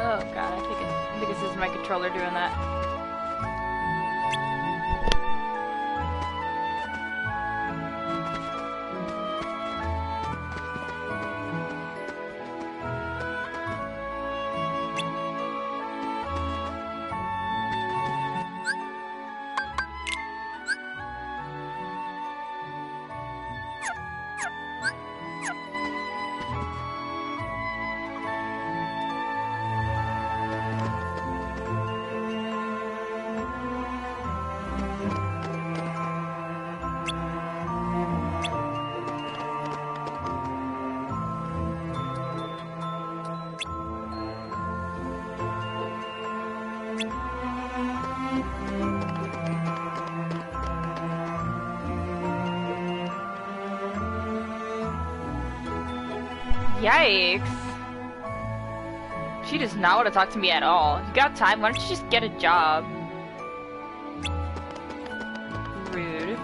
Oh god, I think this is my controller doing that. Yikes. She does not want to talk to me at all. If you got time, why don't you just get a job? Rude.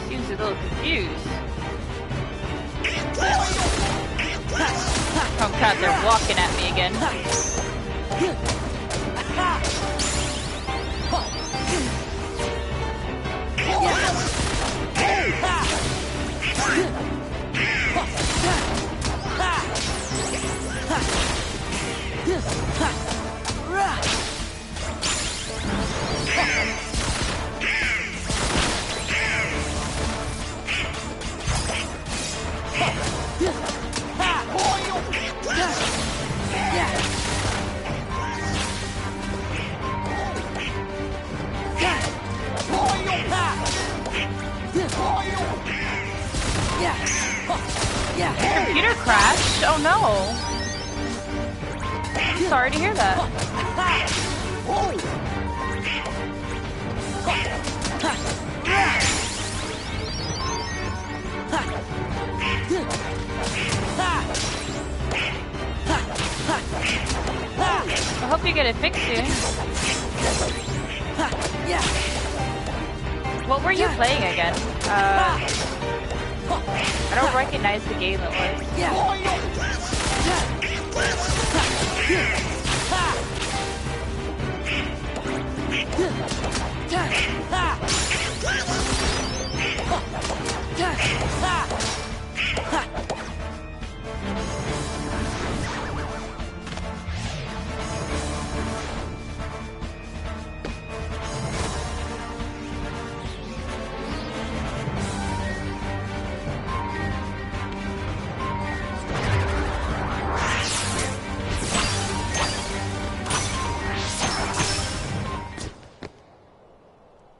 Seems a little confused. Oh god, they're walking at me again. Computer crashed? Oh no. I'm sorry to hear that. I hope you get it fixed soon. What were you playing again? I don't recognize the game it was.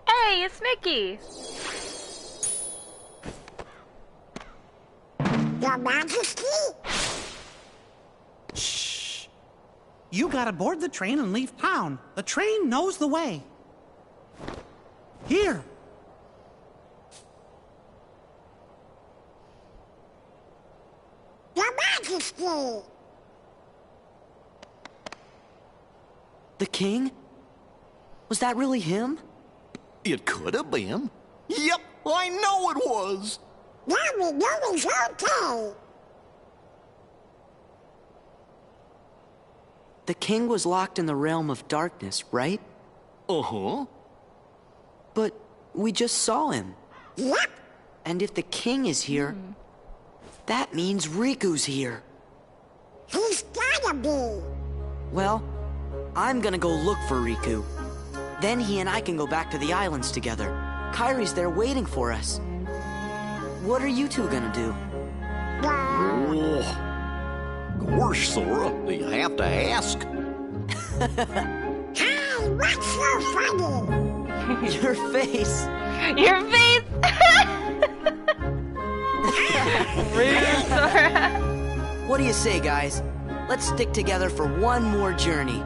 Hey, it's Mickey! Your Majesty? Shh. You gotta board the train and leave town. The train knows the way. Here. Your Majesty! The king? Was that really him? It could have been. Yep, I know it was. Now we know he's okay. The king was locked in the realm of darkness, right? Uh-huh. But we just saw him. Yep. And if the king is here, that means Riku's here. He's gotta be. Well, I'm gonna go look for Riku. Then he and I can go back to the islands together. Kairi's there waiting for us. what are you two gonna do? Well, Oh, gosh, Sora, you have to ask. hey, what's so funny? Your face. Your face! Rude, Sora. What do you say, guys? Let's stick together for one more journey.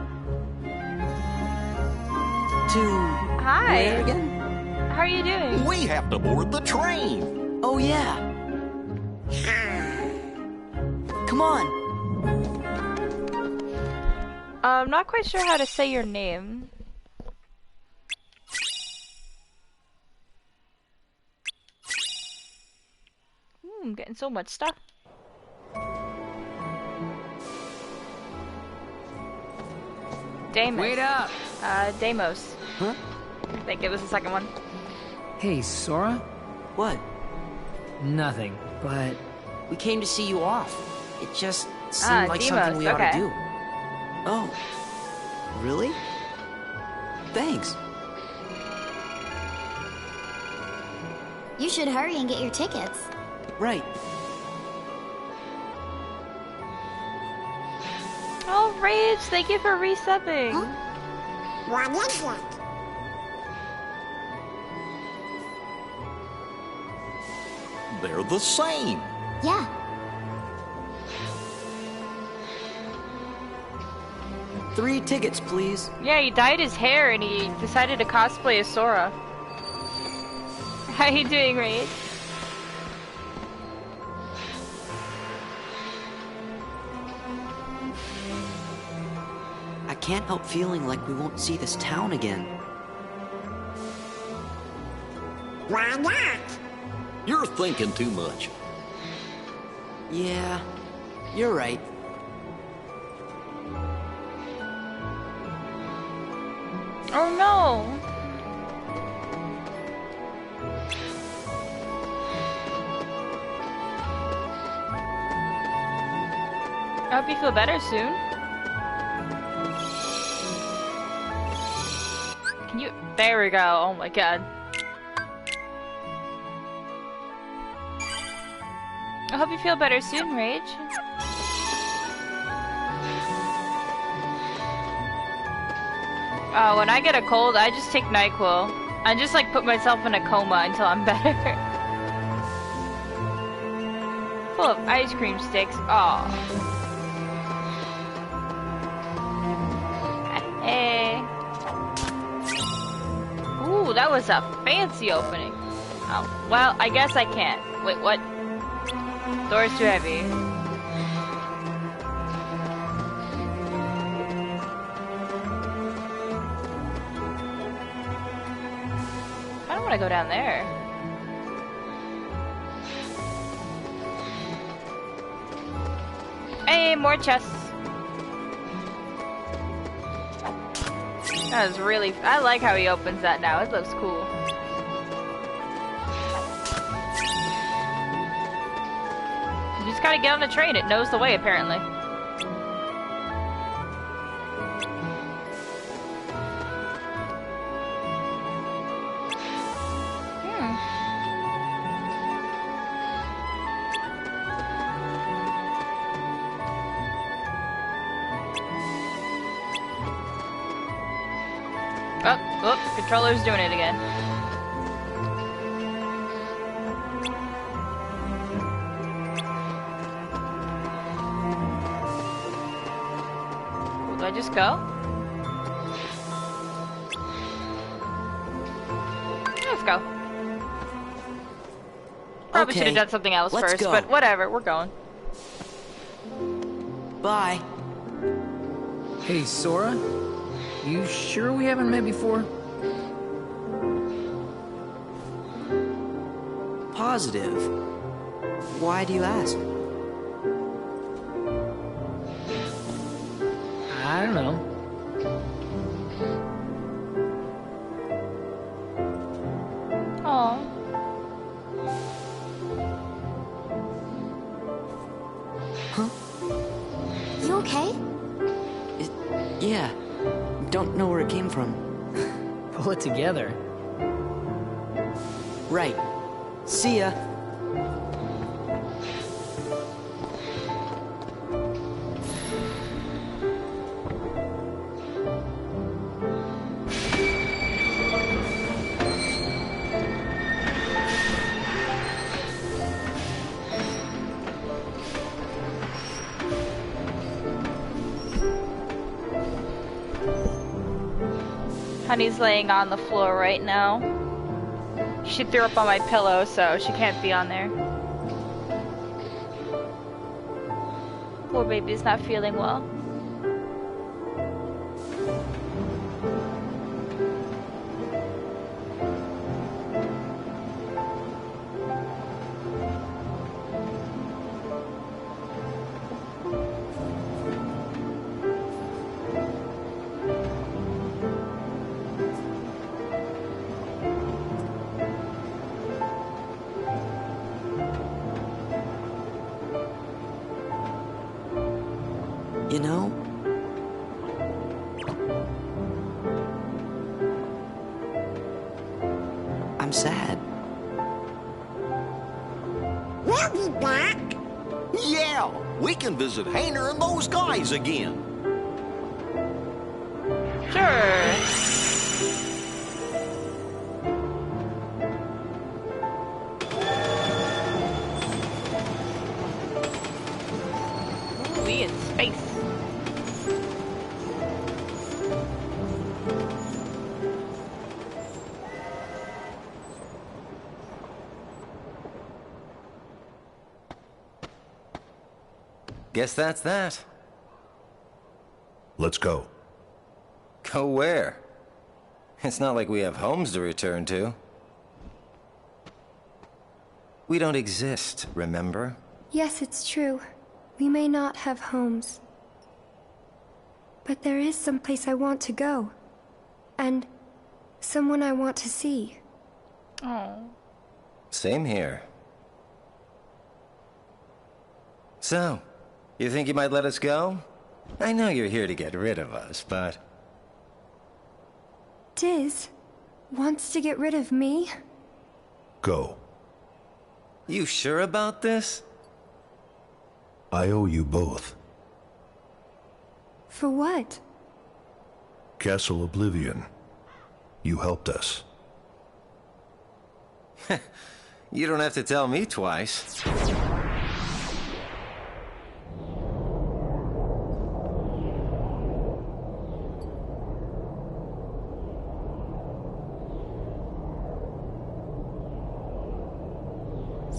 To Hi. where again? How are you doing? We have to board the train. Oh yeah. Come on. I'm not quite sure how to say your name. I'm getting so much stuff. Deimos. Wait up! Deimos. Huh? I think it was the second one. Hey, Sora? What? Nothing, but We came to see you off. It just seemed like Deimos, something we ought okay. to do. Oh. Really? Thanks. You should hurry and get your tickets. Right. Oh, Rage, thank you for resubbing. What is it? They're the same. Yeah. Three tickets, please. Yeah, he dyed his hair and he decided to cosplay as Sora. How you doing, Rage? I can't help feeling like we won't see this town again. Why not? You're thinking too much. Yeah, you're right. Oh no! I hope you feel better soon. Can you? There we go. Oh my god. I hope you feel better soon, Rage. Oh, when I get a cold, I just take NyQuil. I just like put myself in a coma until I'm better. Full of ice cream sticks. Aw. Hey. Ooh, that was a fancy opening. Oh, well, I guess I can't. Wait, what? Door's too heavy. I don't want to go down there. Hey, more chests. That was really. I like how he opens that now. It looks cool. You just gotta get on the train. It knows the way, apparently. Oh, controller's doing it again. Do I just go? Let's go. Probably should have Okay, done something else let's first, go. but whatever, we're going. Bye. hey, Sora? You sure we haven't met before? Positive. Why do you ask? I don't know. Aw. You okay? Yeah. Don't know where it came from. Pull it together. Right. See ya. Honey's laying on the floor right now. She threw up on my pillow, so she can't be on there. Poor baby's not feeling well. You know, I'm sad. We'll be back. Yeah, we can visit Hayner and those guys again. Sure. Ooh, we in space. Guess that's that. Let's go. Go where? It's not like we have homes to return to. We don't exist, remember? Yes, it's true. We may not have homes. But there is some place I want to go. And someone I want to see. Oh. Same here. So, you think you might let us go? I know you're here to get rid of us, but... Diz wants to get rid of me? Go. You sure about this? I owe you both. For what? Castle Oblivion. You helped us. You don't have to tell me twice.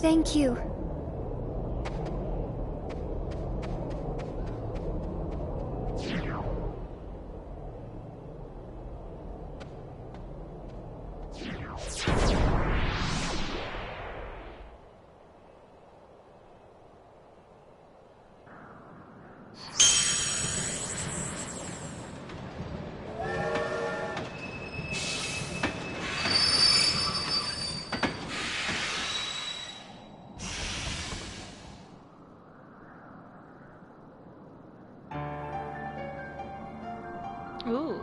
Thank you. Ooh.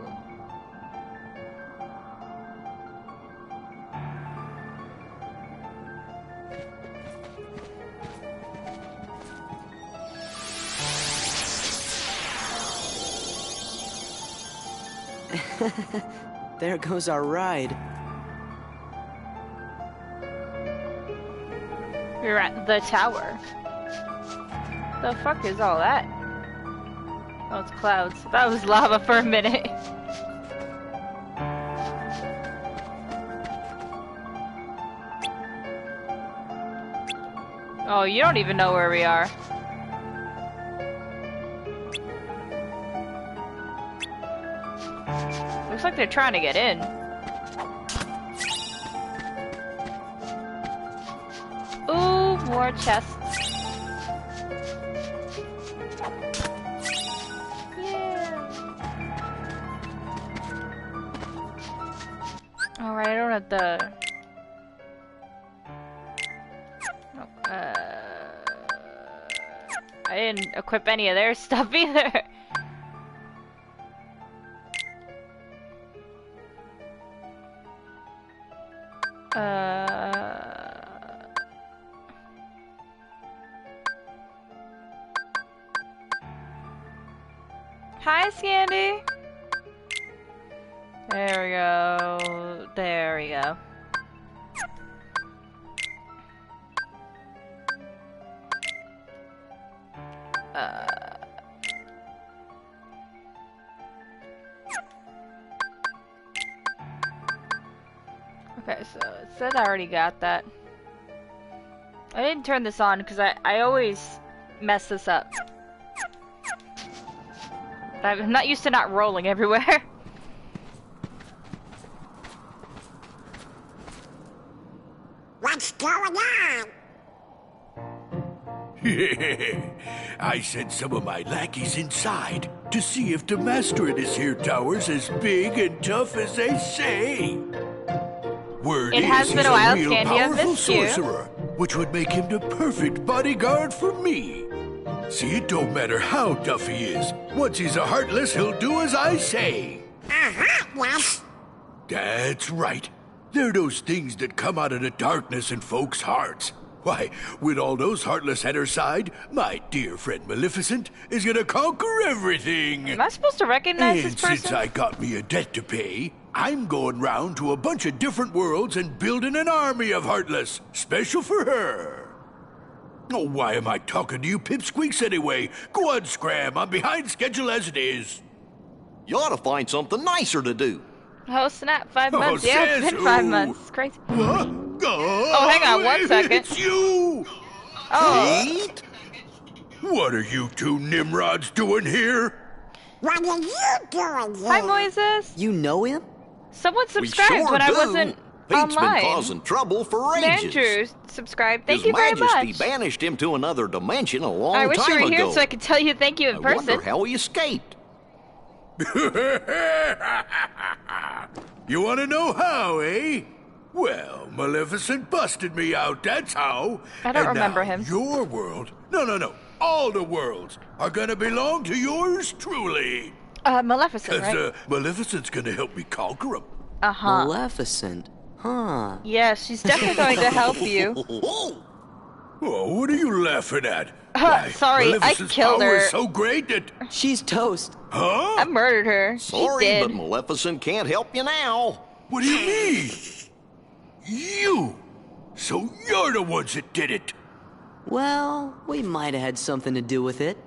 There goes our ride. We're at the tower. The fuck is all that? Oh, it's clouds. That was lava for a minute. Oh, you don't even know where we are. Looks like they're trying to get in. Ooh, more chests. Alright, I don't have the... I didn't equip any of their stuff either. Hi, Scandy. There we go. There we go. Okay, so it said I already got that. I didn't turn this on because I always mess this up. I'm not used to not rolling everywhere. What's going on? I sent some of my lackeys inside to see if the master in this here tower's as big and tough as they say. Word It has is been he's a while, real Scandy. I've powerful missed you. sorcerer, which would make him the perfect bodyguard for me. See, it don't matter how tough he is. Once he's a heartless, he'll do as I say. Yes. That's right. They're those things that come out of the darkness in folks' hearts. Why, with all those heartless at her side, my dear friend Maleficent is gonna conquer everything. Am I supposed to recognize And this person? since I got me a debt to pay, I'm going round to a bunch of different worlds and building an army of heartless, special for her. Oh, why am I talking to you pipsqueaks anyway? Go on, Scram. I'm behind schedule as it is. You ought to find something nicer to do. Oh snap, 5 Oh, months. Yeah, it's says been 5 who? months. It's crazy. What? Oh, hang on 1 second. It's you! Oh, Pete? What are you two Nimrods doing here? What are you doing here? hi Moises. You know him? Someone We subscribed sure when I do. wasn't Pete's online. been causing trouble for ages. Andrew subscribed. Thank His you very Majesty much. banished him to another dimension a long I wish time you were ago. here so I could tell you thank you in I person. wonder how he escaped. You want to know how, eh? Well, Maleficent busted me out, that's how. I don't And remember now him. Your world, no, all the worlds are gonna belong to yours truly. Maleficent, Because right? Maleficent's gonna help me conquer them. Uh-huh. Maleficent. Huh. Yeah, she's definitely going to help you. Oh, what are you laughing at? Why, Sorry, I Maleficent's killed power her. is so great that... She's toast. Huh? I murdered her. Sorry, she did. but Maleficent can't help you now. What do you mean? You! So you're the ones that did it! Well, we might have had something to do with it.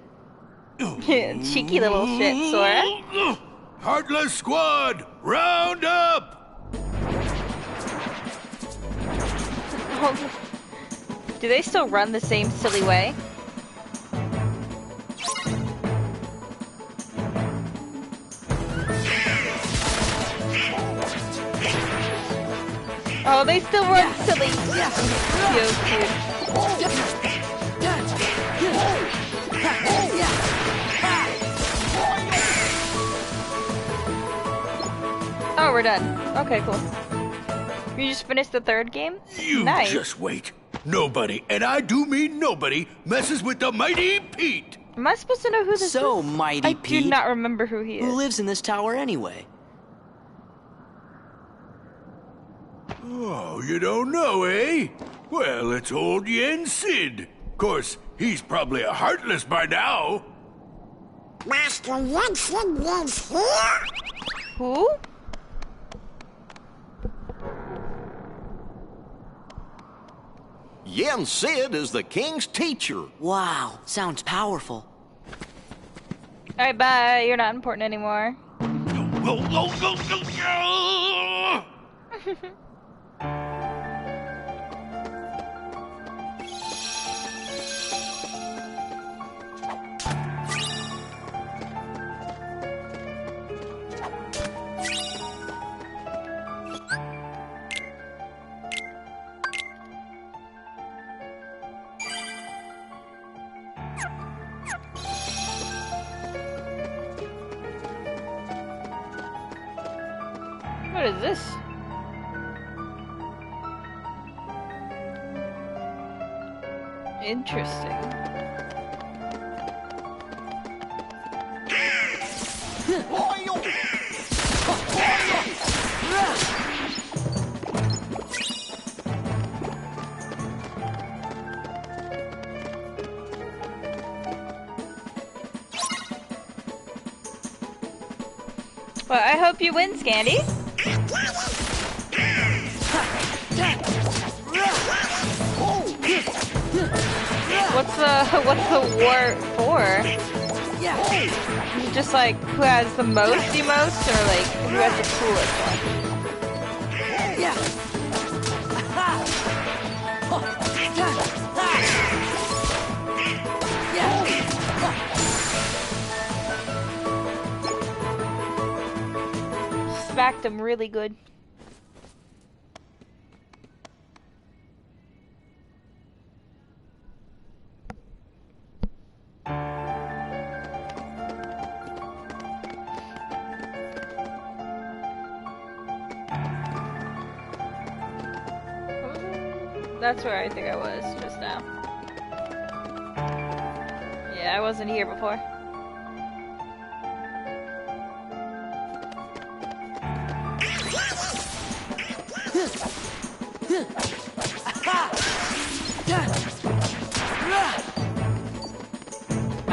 Cheeky little shit, Sora. Heartless Squad, round up! Do they still run the same silly way? Oh, they still run silly. Cute. Oh, we're done. Okay, cool. You just finished the 3rd game? You Nice. just wait. Nobody, and I do mean nobody, messes with the mighty Pete! Am I supposed to know who this is? So, mighty I Pete. do not remember who he is. Who lives in this tower anyway? Oh, you don't know, eh? Well, it's old Yen Sid. Of course, he's probably a heartless by now. Master Jensen lives here? Who? Yen Sid is the king's teacher. Wow, sounds powerful. Alright, bye. You're not important anymore. What is this? Interesting. Well, I hope you win, Scandy. What's the war for? Just like who has the most emotes, or like who has the coolest one? Smacked him really good. That's where I think I was just now. Yeah, I wasn't here before.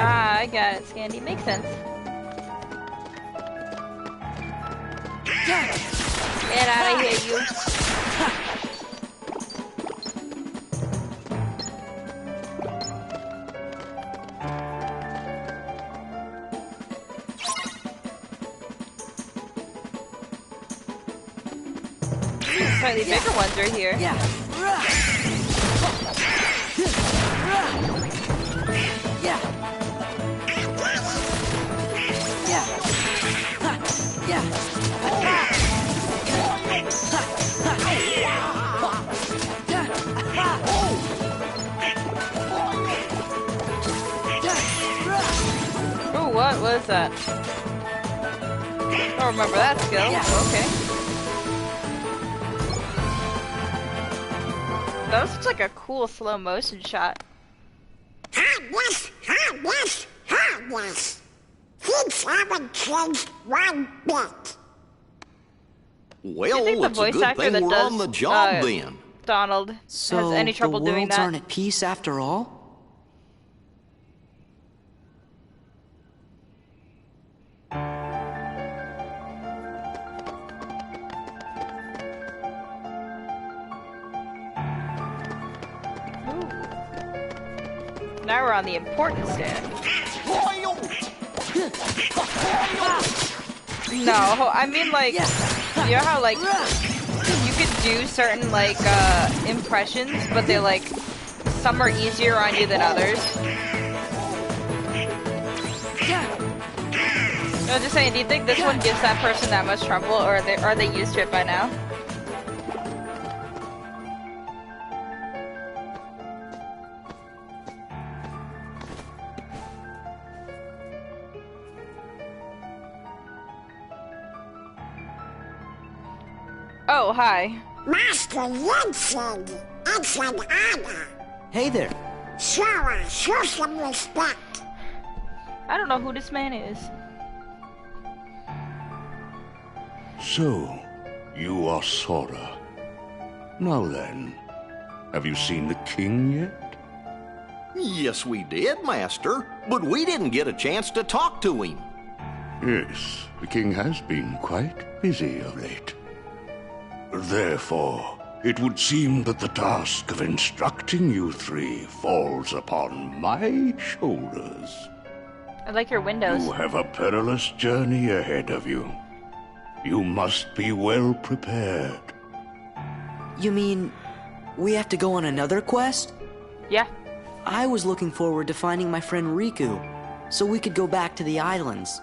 Ah, I got it, Scandy. Makes sense. Get out of here, you. Slightly bigger ones are here. Yeah. Oh, what was that? I don't remember that skill. Okay. That was such like a cool slow motion shot. Harmless. Things haven't changed one bit. Well, think the it's a voice good actor thing that we're does, on the job then. Donald So has any trouble the doing worlds that? aren't at peace after all? Now we're on the important stand. No, I mean like, you know how like, you could do certain like, impressions, but they're like, some are easier on you than others. I was just saying, do you think this one gives that person that much trouble, or are they used to it by now? Oh, hi. Master Vincent, it's an honor. Hey there. Sora, show some respect. I don't know who this man is. So, you are Sora. Now then, have you seen the king yet? Yes, we did, Master, but we didn't get a chance to talk to him. Yes, the king has been quite busy of late. Therefore, it would seem that the task of instructing you three falls upon my shoulders. I like your windows. You have a perilous journey ahead of you. You must be well prepared. You mean we have to go on another quest? Yeah. I was looking forward to finding my friend Riku, so we could go back to the islands.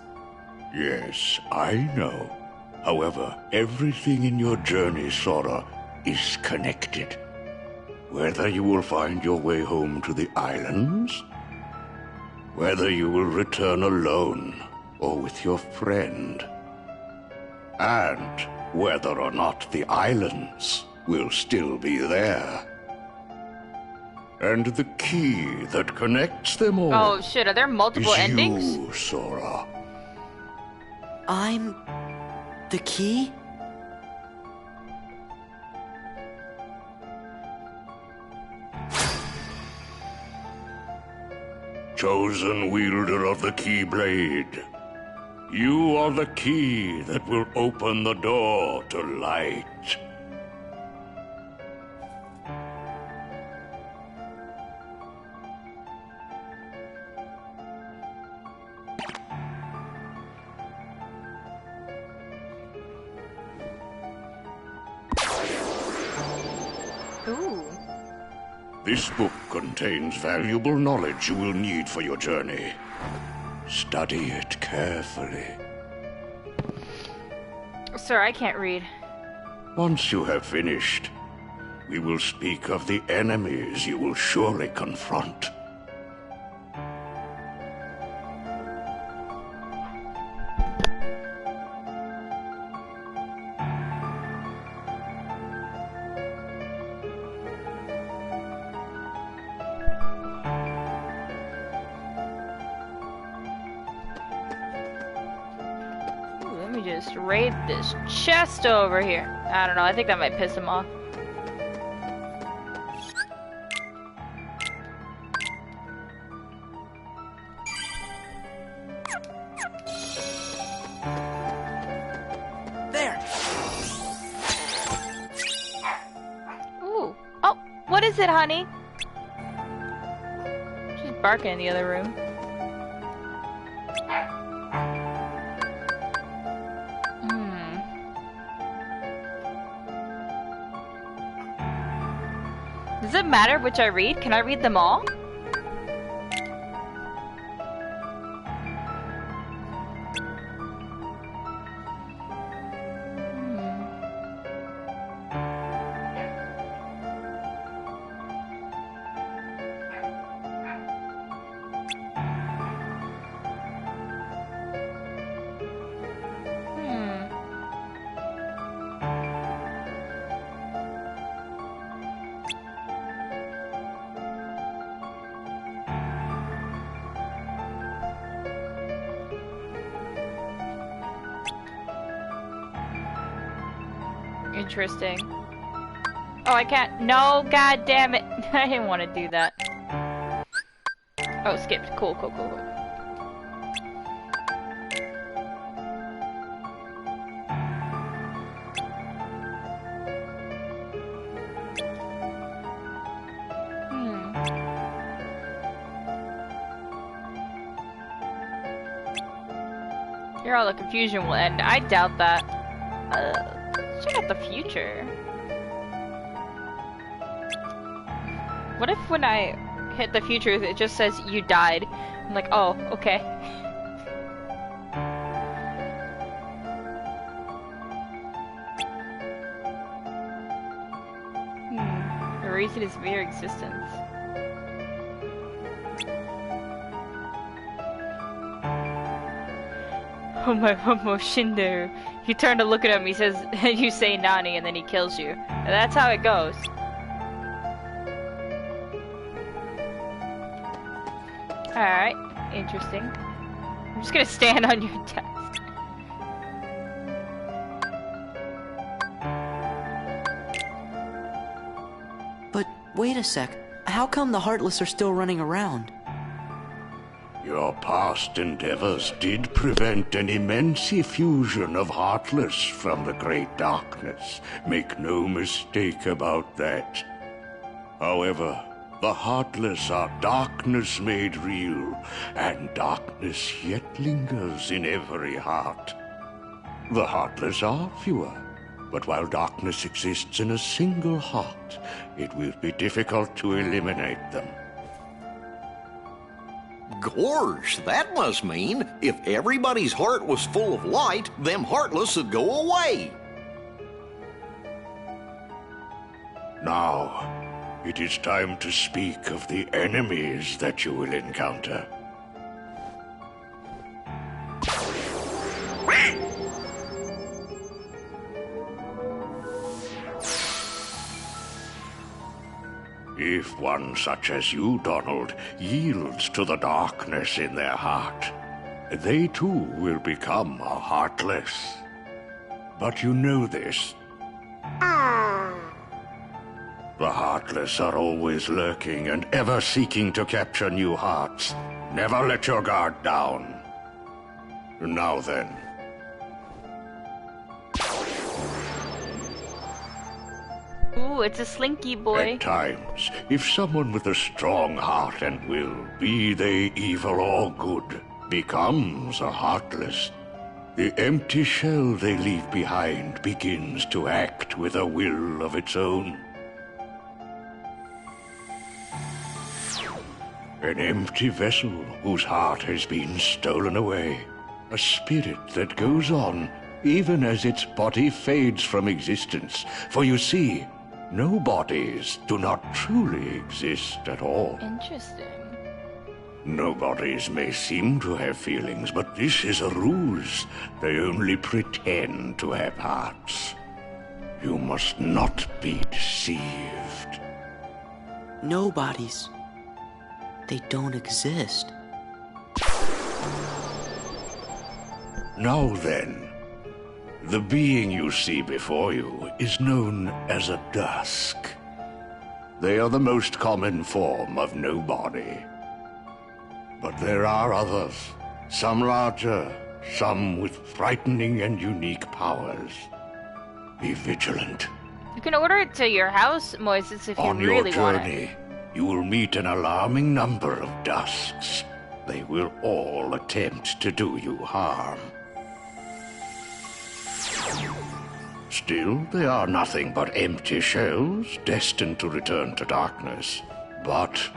Yes, I know. However, everything in your journey, Sora, is connected. Whether you will find your way home to the islands, whether you will return alone or with your friend, and whether or not the islands will still be there. And the key that connects them all. Oh shit, are there multiple is endings? You, Sora. I'm the key? Chosen wielder of the Keyblade. You are the key that will open the door to light. Ooh. This book contains valuable knowledge you will need for your journey. Study it carefully. Sir, I can't read. Once you have finished, we will speak of the enemies you will surely confront. Just raid this chest over here. I don't know, I think that might piss him off. There! Ooh. Oh, what is it, honey? She's barking in the other room. Does it matter which I read? Can I read them all? Interesting. Oh, I can't. No, god damn it. I didn't want to do that. Oh, skipped. Cool, cool, cool, cool. Here all the confusion will end. I doubt that. Check out the future. What if when I hit the future it just says you died? I'm like, oh, okay. Erase his mere existence. Oh my Shindo. You turn to look at him, he says, you say Nani, and then he kills you. And that's how it goes. Alright, interesting. I'm just gonna stand on your desk. But wait a sec. How come the Heartless are still running around? Your past endeavors did prevent an immense effusion of Heartless from the Great Darkness. Make no mistake about that. However, the Heartless are darkness made real, and darkness yet lingers in every heart. The Heartless are fewer, but while darkness exists in a single heart, it will be difficult to eliminate them. Gorge, that must mean if everybody's heart was full of light, them Heartless would go away. Now, it is time to speak of the enemies that you will encounter. If one such as you, Donald, yields to the darkness in their heart, they too will become heartless. But you know this. The Heartless are always lurking and ever seeking to capture new hearts. Never let your guard down. Now then. Ooh, it's a slinky boy. At times, if someone with a strong heart and will, be they evil or good, becomes a heartless, the empty shell they leave behind begins to act with a will of its own. An empty vessel whose heart has been stolen away. A spirit that goes on even as its body fades from existence. For you see, no bodies do not truly exist at all. Interesting. No bodies may seem to have feelings, but this is a ruse. They only pretend to have hearts. You must not be deceived. No bodies. They don't exist. Now then, the being you see before you is known as a dusk. They are the most common form of nobody. But there are others, some larger, some with frightening and unique powers. Be vigilant. You can order it to your house, Moises, if you On really your want journey, it. you will meet an alarming number of dusks. They will all attempt to do you harm. Still, they are nothing but empty shells, destined to return to darkness. But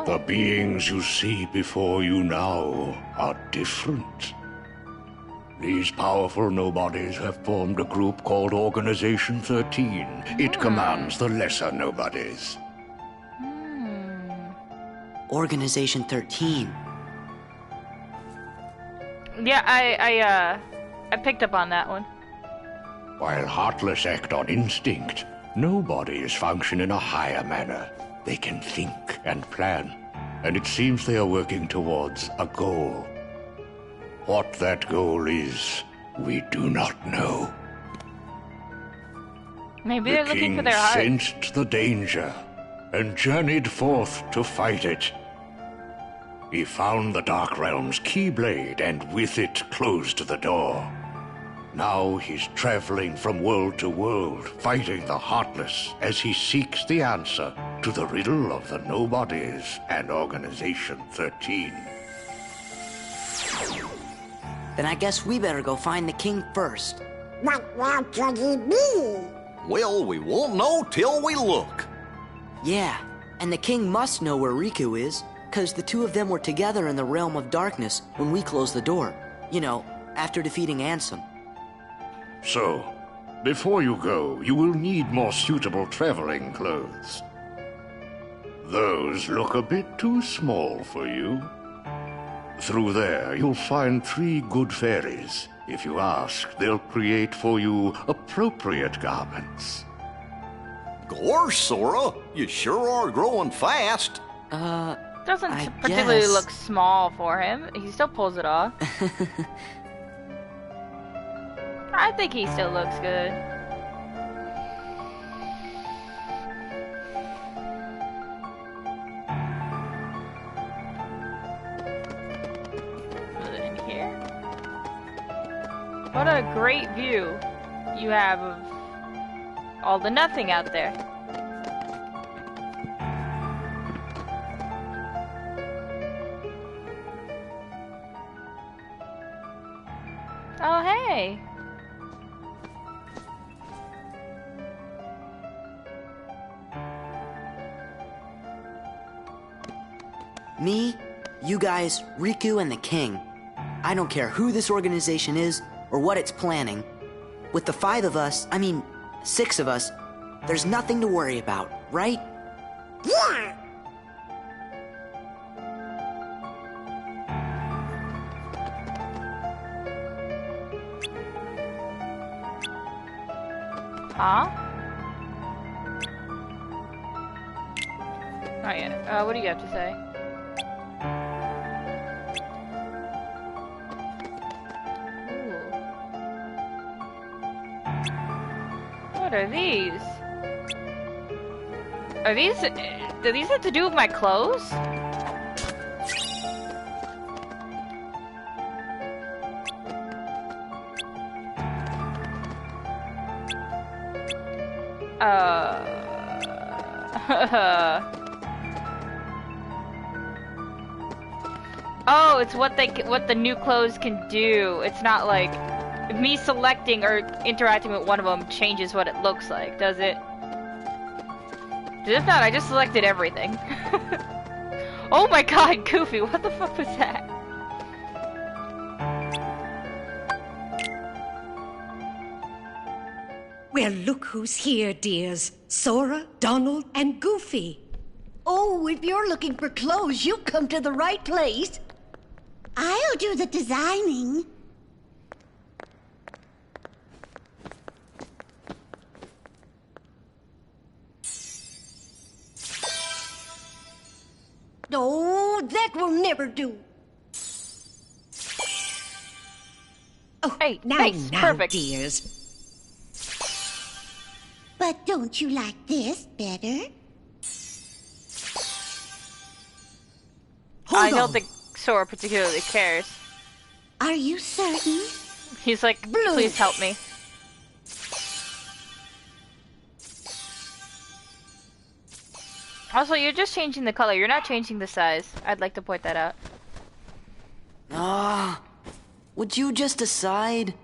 the beings you see before you now are different. These powerful nobodies have formed a group called Organization 13. It commands the lesser nobodies. Organization 13. Yeah, I picked up on that one. While Heartless act on instinct, nobodies function in a higher manner. They can think and plan, and it seems they are working towards a goal. What that goal is, we do not know. Maybe they're looking for their heart. The king sensed the danger and journeyed forth to fight it. He found the Dark Realm's Keyblade and with it closed the door. Now he's traveling from world to world, fighting the Heartless as he seeks the answer to the riddle of the Nobodies and Organization 13. Then I guess we better go find the king first. But where could he be? Well, we won't know till we look. Yeah, and the king must know where Riku is, because the two of them were together in the Realm of Darkness when we closed the door. You know, after defeating Ansem. So, before you go, you will need more suitable traveling clothes. Those look a bit too small for you. Through there, you'll find 3 good fairies. If you ask, they'll create for you appropriate garments. Gorsh, Sora, you sure are growing fast. Doesn't I particularly guess. look small for him. He still pulls it off. I think he still looks good. Put it in here. What a great view you have of all the nothing out there. Oh, hey. Me, you guys, Riku, and the king. I don't care who this organization is or what it's planning. With the 5 of us, 6 of us, there's nothing to worry about, right? Yeah. Huh? Oh yeah. What do you have to say? Ooh. What What are these? Are these... Do these have to do with my clothes? Oh, it's what the new clothes can do. It's not like me selecting or interacting with one of them changes what it looks like, does it? If not, I just selected everything. Oh my god, Goofy, what the fuck was that? Well, look who's here, dears. Sora, Donald, and Goofy. Oh, if you're looking for clothes, you've come to the right place. I'll do the designing. No, that will never do. Oh, hey, now, nice, now, perfect. dears. But don't you like this better? I don't think Sora particularly cares. Are you certain? He's like, please help me. Also, you're just changing the color. You're not changing the size. I'd like to point that out. Would you just decide?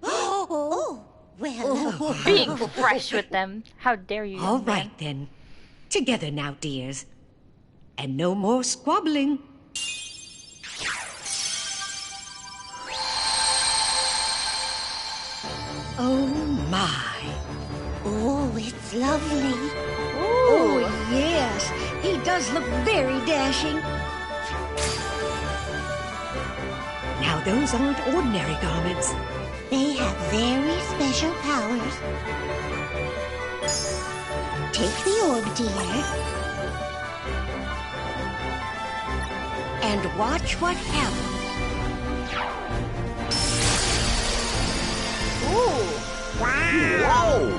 Oh, well. Being fresh with them. How dare you? All right, then. Together now, dears. And no more squabbling. Oh, my. Oh, it's lovely. Oh, yes. He does look very dashing. Now, those aren't ordinary garments. They have very special powers. Take the orb, dear. And watch what happens. Ooh. Wow.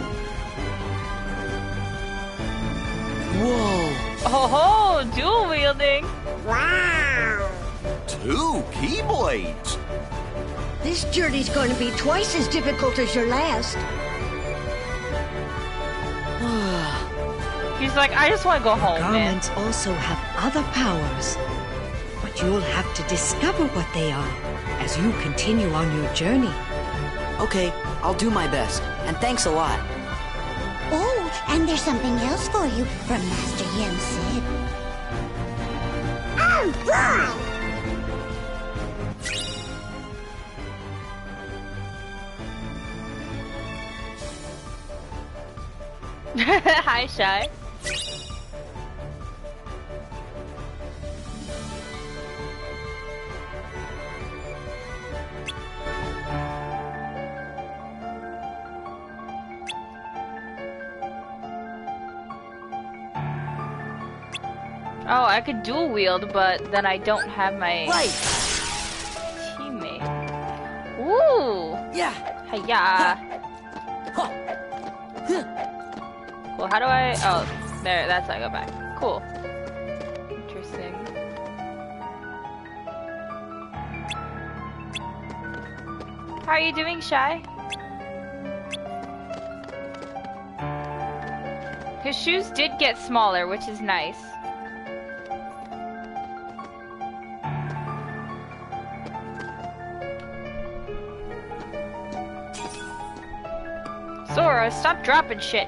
Whoa. Oh, dual wielding. Wow. 2 Keyblades. This journey's going to be twice as difficult as your last. He's like, I just want to go home, man. Garments also have other powers. But you'll have to discover what they are as you continue on your journey. Okay, I'll do my best. And thanks a lot. Oh, and there's something else for you from Master Yen Sid. Oh, boy! Hi, Shy. Oh, I could dual wield, but then I don't have my teammate. Ooh! Yeah! Hiya! Cool, how do I... Oh, there, that's how I go back. Cool. Interesting. How are you doing, Shy? His shoes did get smaller, which is nice. Sora, stop dropping shit.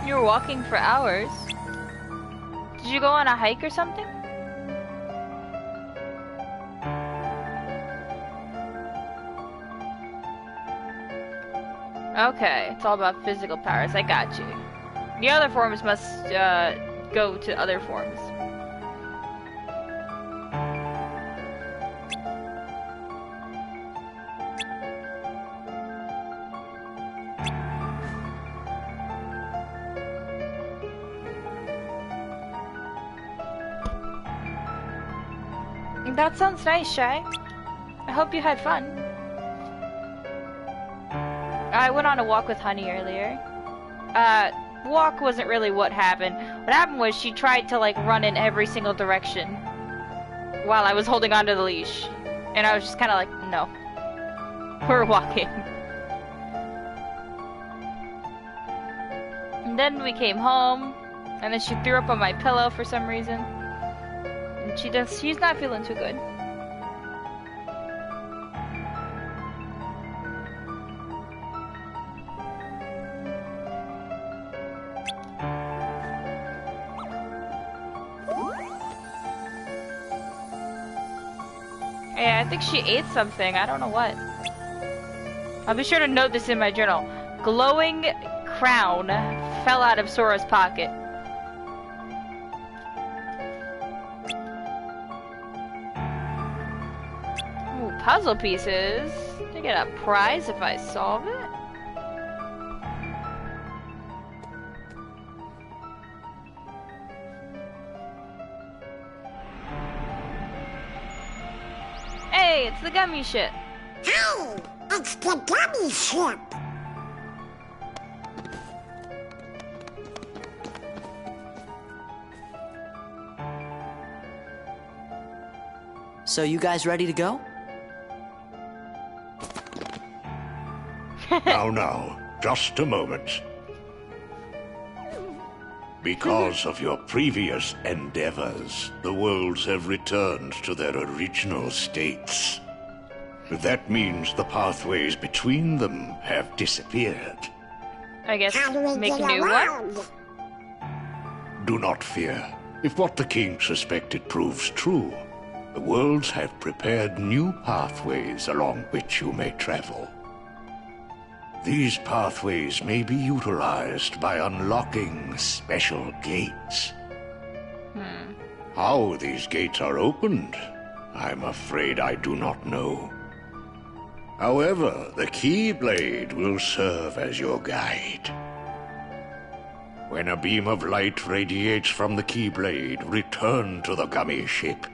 You were walking for hours. Did you go on a hike or something? Okay, it's all about physical powers. I got you. The other forms must go to other forms. That sounds nice, Shy. I hope you had fun. I went on a walk with Honey earlier. Walk wasn't really what happened. What happened was she tried to like run in every single direction while I was holding onto the leash. And I was just kind of like, no. We're walking. And then we came home, and then she threw up on my pillow for some reason. And she's not feeling too good. Yeah, I think she ate something. I don't know what. I'll be sure to note this in my journal. Glowing crown fell out of Sora's pocket. Ooh, puzzle pieces. I get a prize if I solve it. Hey, it's the gummy ship. Hi, it's the gummy ship. So you guys ready to go? Now, just a moment. Because of your previous endeavors, the worlds have returned to their original states. That means the pathways between them have disappeared. I guess make new ones? Do not fear. If what the king suspected proves true, the worlds have prepared new pathways along which you may travel. These pathways may be utilized by unlocking special gates. How these gates are opened, I'm afraid I do not know. However, the Keyblade will serve as your guide. When a beam of light radiates from the Keyblade, return to the gummy ship.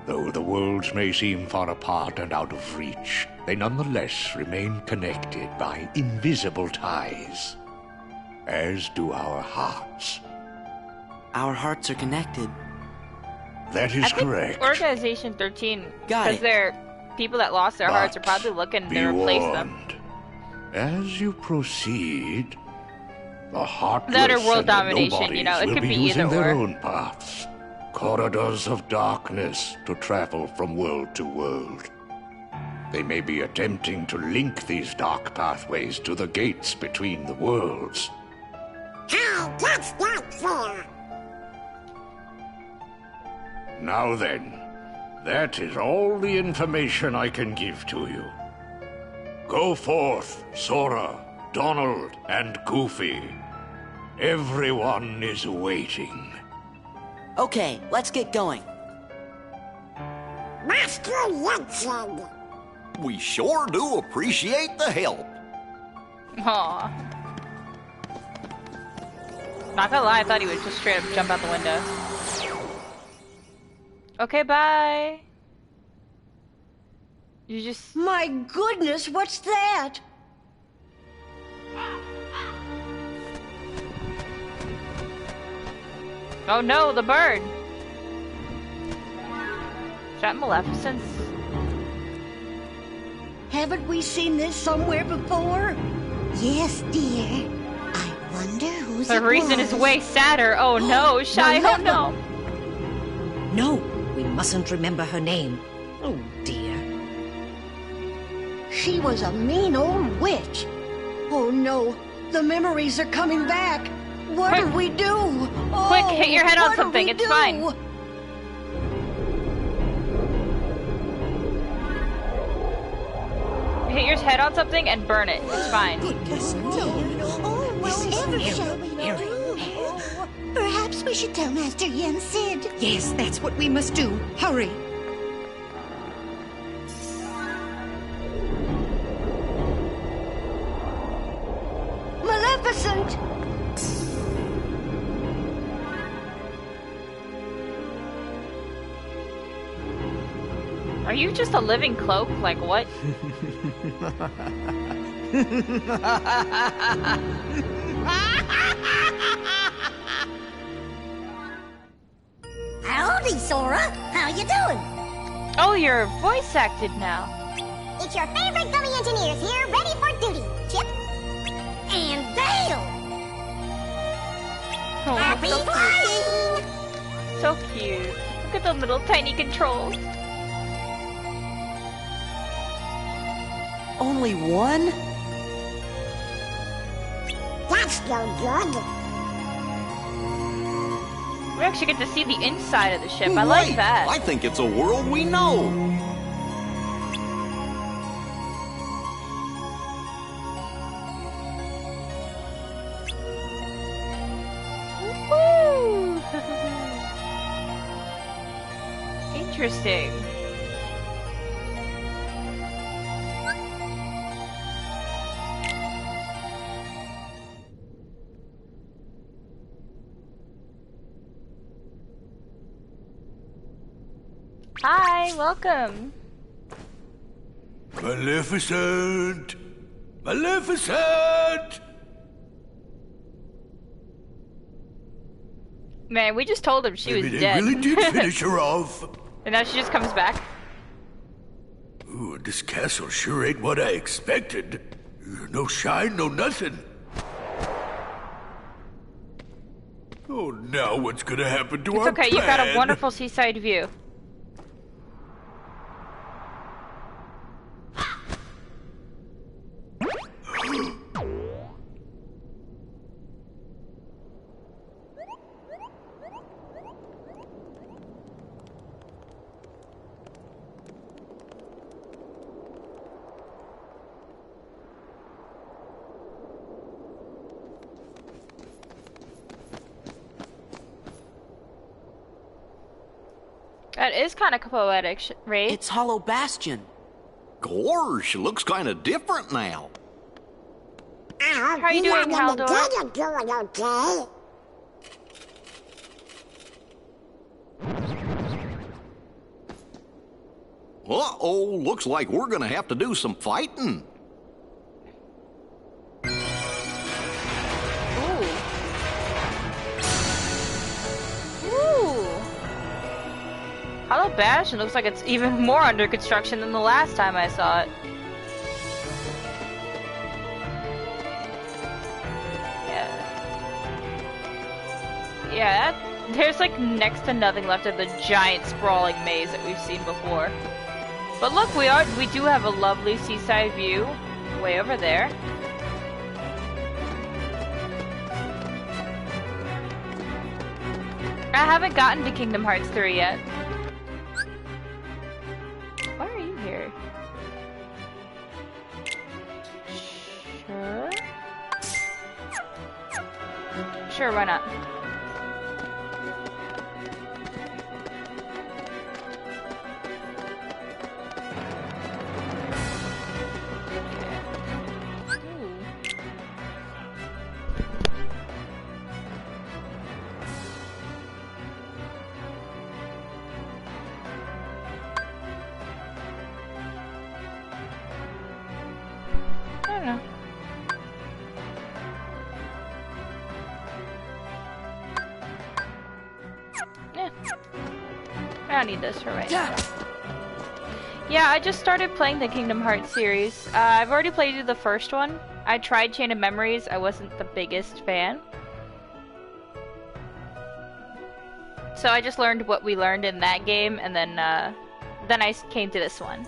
Though the worlds may seem far apart and out of reach, they nonetheless remain connected by invisible ties. As do our hearts. Our hearts are connected. That is correct. Organization 13, Got because it. they're people that lost their hearts are probably looking to replace them. As you proceed, the heartless That or world and the domination, you know, it nobodies could will be using either their or. own paths. Corridors of darkness to travel from world to world. They may be attempting to link these dark pathways to the gates between the worlds. Hi, that's not fair. Now then, that is all the information I can give to you. Go forth, Sora, Donald, and Goofy. Everyone is waiting. Okay, let's get going. Master Jensen. We sure do appreciate the help. Aw. Not gonna lie, I thought he would just straight up jump out the window. Okay, bye. You just... My goodness, what's that? Oh no, the bird! Is that Maleficent's? Haven't we seen this somewhere before? Yes, dear. I wonder who's The reason is way sadder. Oh no, Shy, oh no! No, we mustn't remember her name. Oh dear. She was a mean old witch. Oh no, the memories are coming back. What do we do? Oh, Quick, hit your head on what do something, we it's do? fine. Hit your head on something and burn it. It's fine. Goodness me. Oh, whatever shall we Very do? Perhaps we should tell Master Yen Sid. Yes, that's what we must do. Hurry. Maleficent! you just a living cloak? Like what? Howdy, Sora. How you doing? Oh, you're voice acted now. It's your favorite gummy engineers here, ready for duty. Chip and Dale. Oh, Happy so flying! cute. So cute. Look at the little tiny controls. Only one? That's no good. We actually get to see the inside of the ship. I like that. I think it's a world we know. Woo! Interesting. Hi, welcome. Maleficent! Maleficent! Man, we just told him she Maybe was they dead. really did finish her off. And now she just comes back. Ooh, this castle sure ain't what I expected. No shine, no nothing. Oh, now what's gonna happen to It's our okay, plan? you've got a wonderful seaside view. That is kind of poetic, Ray. It's Hollow Bastion. Gorge, looks kind of different now. How are you doing, Haldor? I'm doing okay. Uh-oh, looks like we're gonna have to do some fighting. Hollow Bastion looks like it's even more under construction than the last time I saw it. Yeah, there's like next to nothing left of the giant sprawling maze that we've seen before. But look, we do have a lovely seaside view way over there. I haven't gotten to Kingdom Hearts 3 yet. Why are you here? Sure. Sure, why not? I don't need this for right now. Yeah, I just started playing the Kingdom Hearts series. I've already played through the first one. I tried Chain of Memories. I wasn't the biggest fan. So I just learned what we learned in that game, and then I came to this one.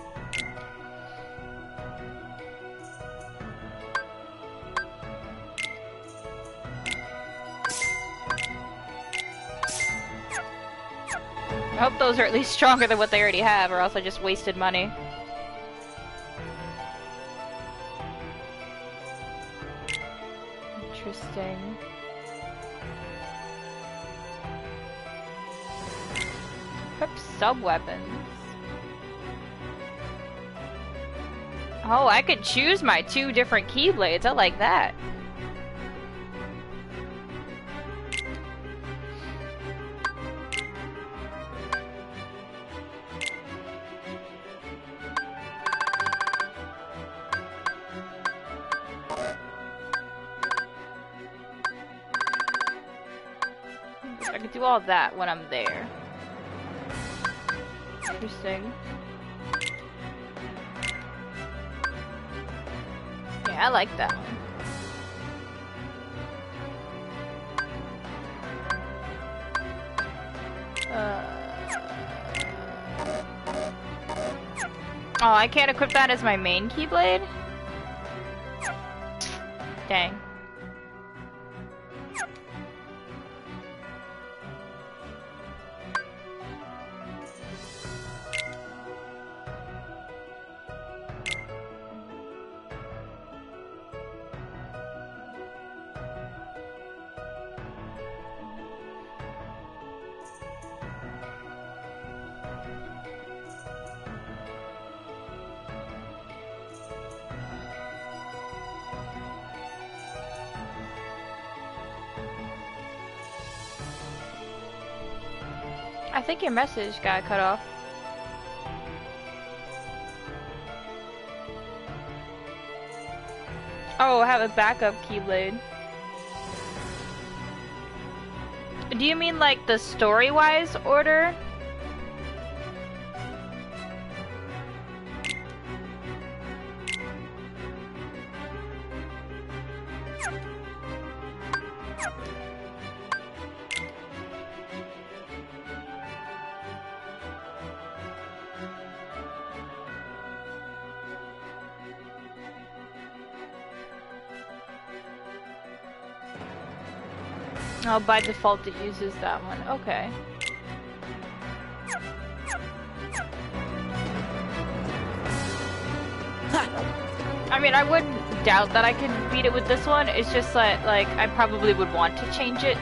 I hope those are at least stronger than what they already have, or else I just wasted money. Interesting. Equip sub-weapons. Oh, I could choose my 2 different keyblades. I like that. could do all that when I'm there. Interesting. Yeah, I like that one. Oh, I can't equip that as my main Keyblade? Dang. I think your message got cut off. Oh, have a backup Keyblade. Do you mean like the story-wise order? Oh, by default it uses that one. Okay. I mean, I wouldn't doubt that I could beat it with this one. It's just that, like, I probably would want to change it.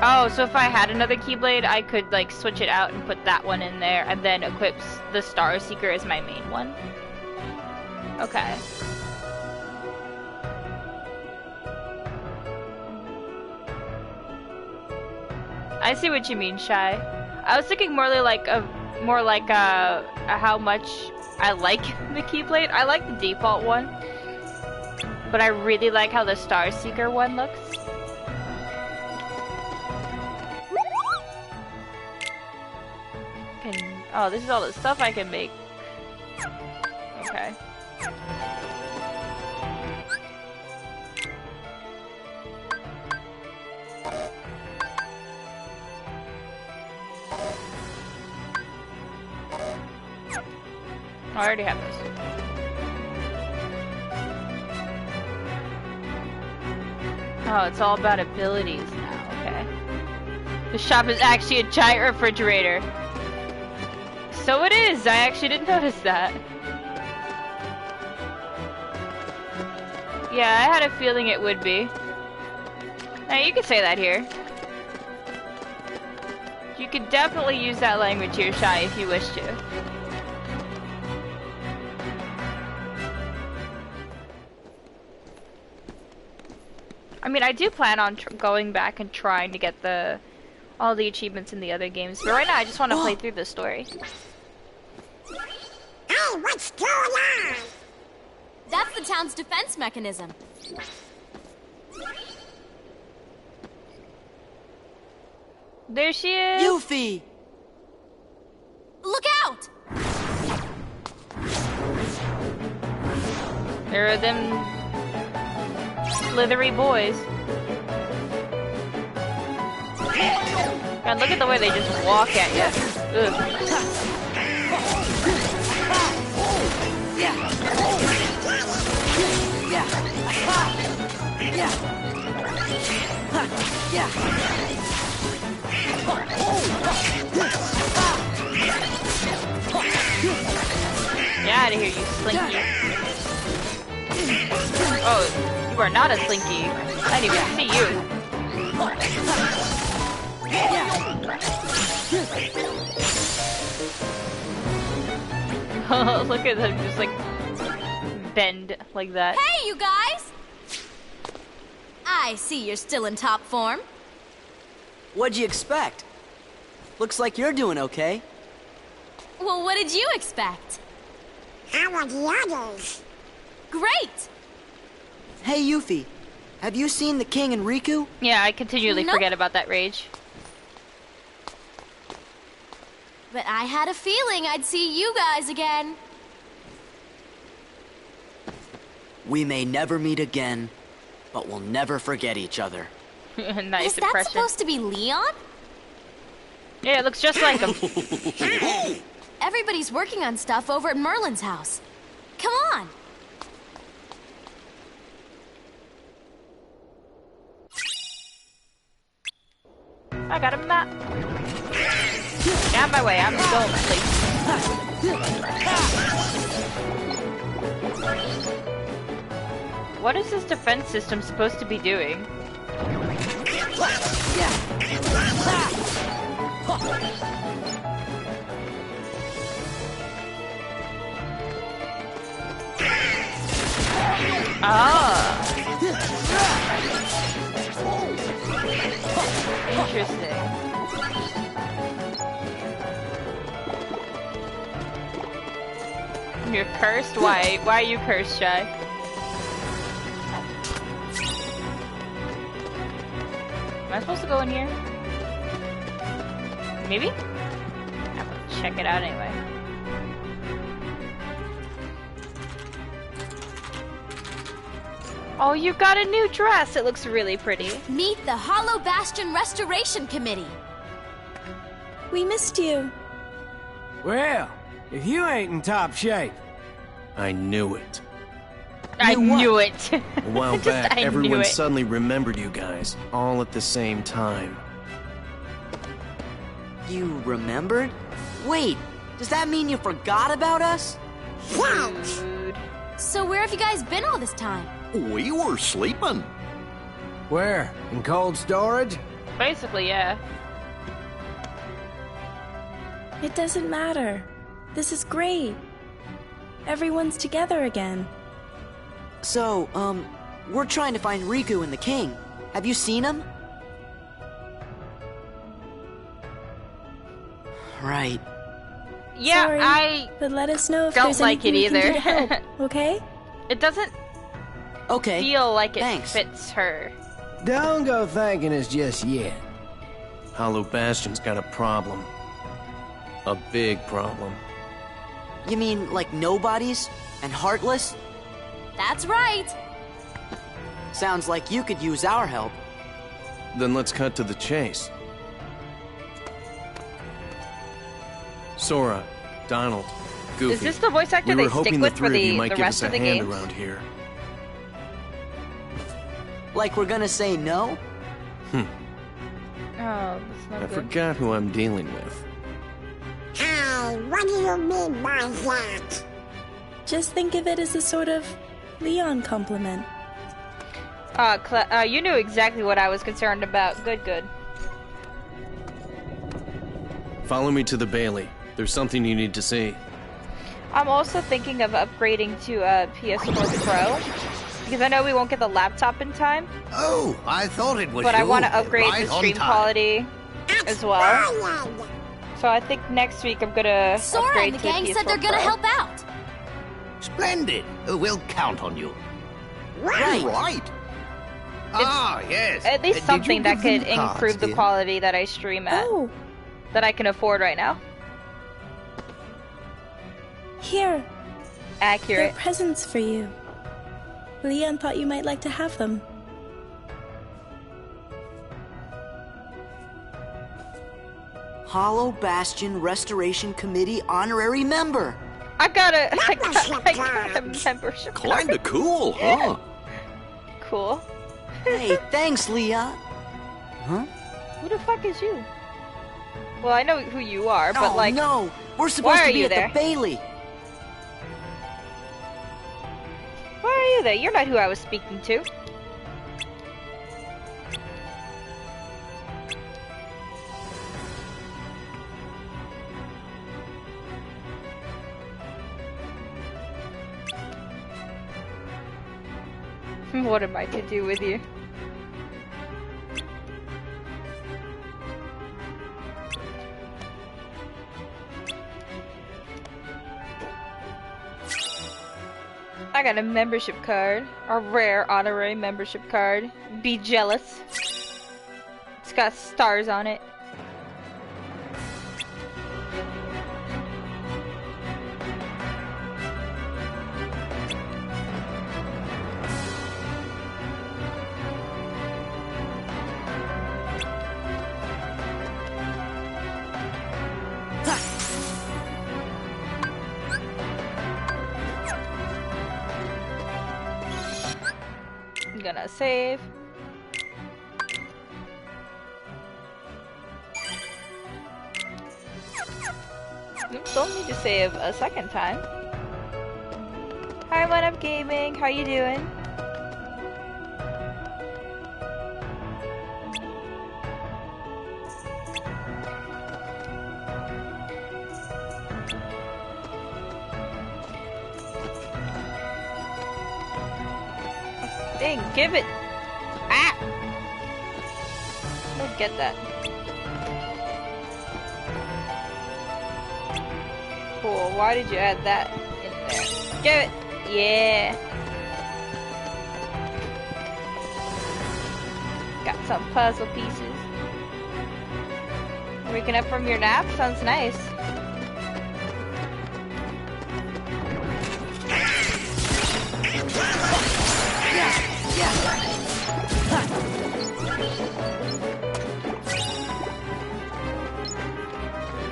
Oh, so if I had another Keyblade, I could, like, switch it out and put that one in there, and then equip the Star Seeker as my main one? Okay. I see what you mean, Shy. I was thinking more like how much I like the Keyblade. I like the default one, but I really like how the Star Seeker one looks. Oh, this is all the stuff I can make. Okay. I already have this. Oh, it's all about abilities now, okay. The shop is actually a giant refrigerator. So it is! I actually didn't notice that. Yeah, I had a feeling it would be. Now, you could say that here. You could definitely use that language here, Shy, if you wish to. I mean, I do plan on going back and trying to get all the achievements in the other games, but right now I just want to play through the story. Hey, what's going on? That's the town's defense mechanism. There she is! Yuffie! Look out! There are them slithery boys. God, look at the way they just walk at you. Ugh. Get out of here, you slinky. Oh, you are not a slinky. I didn't even see you. Look at them just like bend like that. Hey, you guys! I see you're still in top form. What'd you expect? Looks like you're doing okay. Well, what did you expect? How are the others? Great! Hey, Yuffie. Have you seen the king and Riku? Yeah, I continually forget about that rage. But I had a feeling I'd see you guys again. We may never meet again, but we'll never forget each other. Nice Is impression. that supposed to be Leon? Yeah, it looks just like him. Everybody's working on stuff over at Merlin's house. Come on. I got a map. Get out of my way, I'm going, please. What is this defense system supposed to be doing? Ah. Interesting. You're cursed? Why? Why are you cursed, Shy? Am I supposed to go in here? Maybe? I'm gonna check it out anyway. Oh, you got a new dress! It looks really pretty. Meet the Hollow Bastion Restoration Committee. We missed you. Well, if you ain't in top shape. I knew it. I knew it. A while back, I knew everyone it. suddenly remembered you guys, all at the same time. You remembered? Wait, does that mean you forgot about us? Dude. So where have you guys been all this time? We were sleeping. Where? In cold storage? Basically, yeah. It doesn't matter. This is great. Everyone's together again. So, we're trying to find Riku and the king. Have you seen him? Right. Yeah, Sorry, but let us know if don't there's like it anything we can either. do to help, okay? It doesn't feel like it fits her. Don't go thanking us just yet. Hollow Bastion's got a problem. A big problem. You mean like nobodies and heartless? That's right. Sounds like you could use our help. Then let's cut to the chase. Sora, Donald, Goofy. Is this the voice actor we they were stick hoping with the for three of you the might give rest us a of the hand games? around here. Like we're gonna say no? Oh, that's not I good. forgot who I'm dealing with. Hey, what do you mean by that? Just think of it as a sort of Leon compliment. You knew exactly what I was concerned about. Good, good. Follow me to the Bailey. There's something you need to see. I'm also thinking of upgrading to PS4 Pro because I know we won't get the laptop in time. Oh, I thought it was But I you. want to upgrade Right the on stream time. quality as well. So I think next week I'm gonna Sora upgrade and the to gang PS4 said they're gonna Pro. help out. Splendid. We'll count on you. Right. Ah, yes. At least Did you something that give them could cards, improve the dear? quality that I stream at. That I can afford right now. Here. Accurate. They're presents for you. Leon thought you might like to have them. Hollow Bastion Restoration Committee honorary member. I got a membership card. Kinda cool, huh? Cool. Hey, thanks, Leah. Huh? Who the fuck is you? Well, I know who you are, but Oh, like, no, we're supposed why to are be you at there? the Bailey. Why are you there? You're not who I was speaking to. What am I to do with you? I got a membership card. A rare honorary membership card. Be jealous. It's got stars on it. I'm gonna save. Oops, don't need to save a second time. Hi, One Up Gaming. How you doing? Dang, give it! Ah! Let's get that. Cool, why did you add that in there? Give it! Yeah! Got some puzzle pieces. Waking up from your nap? Sounds nice.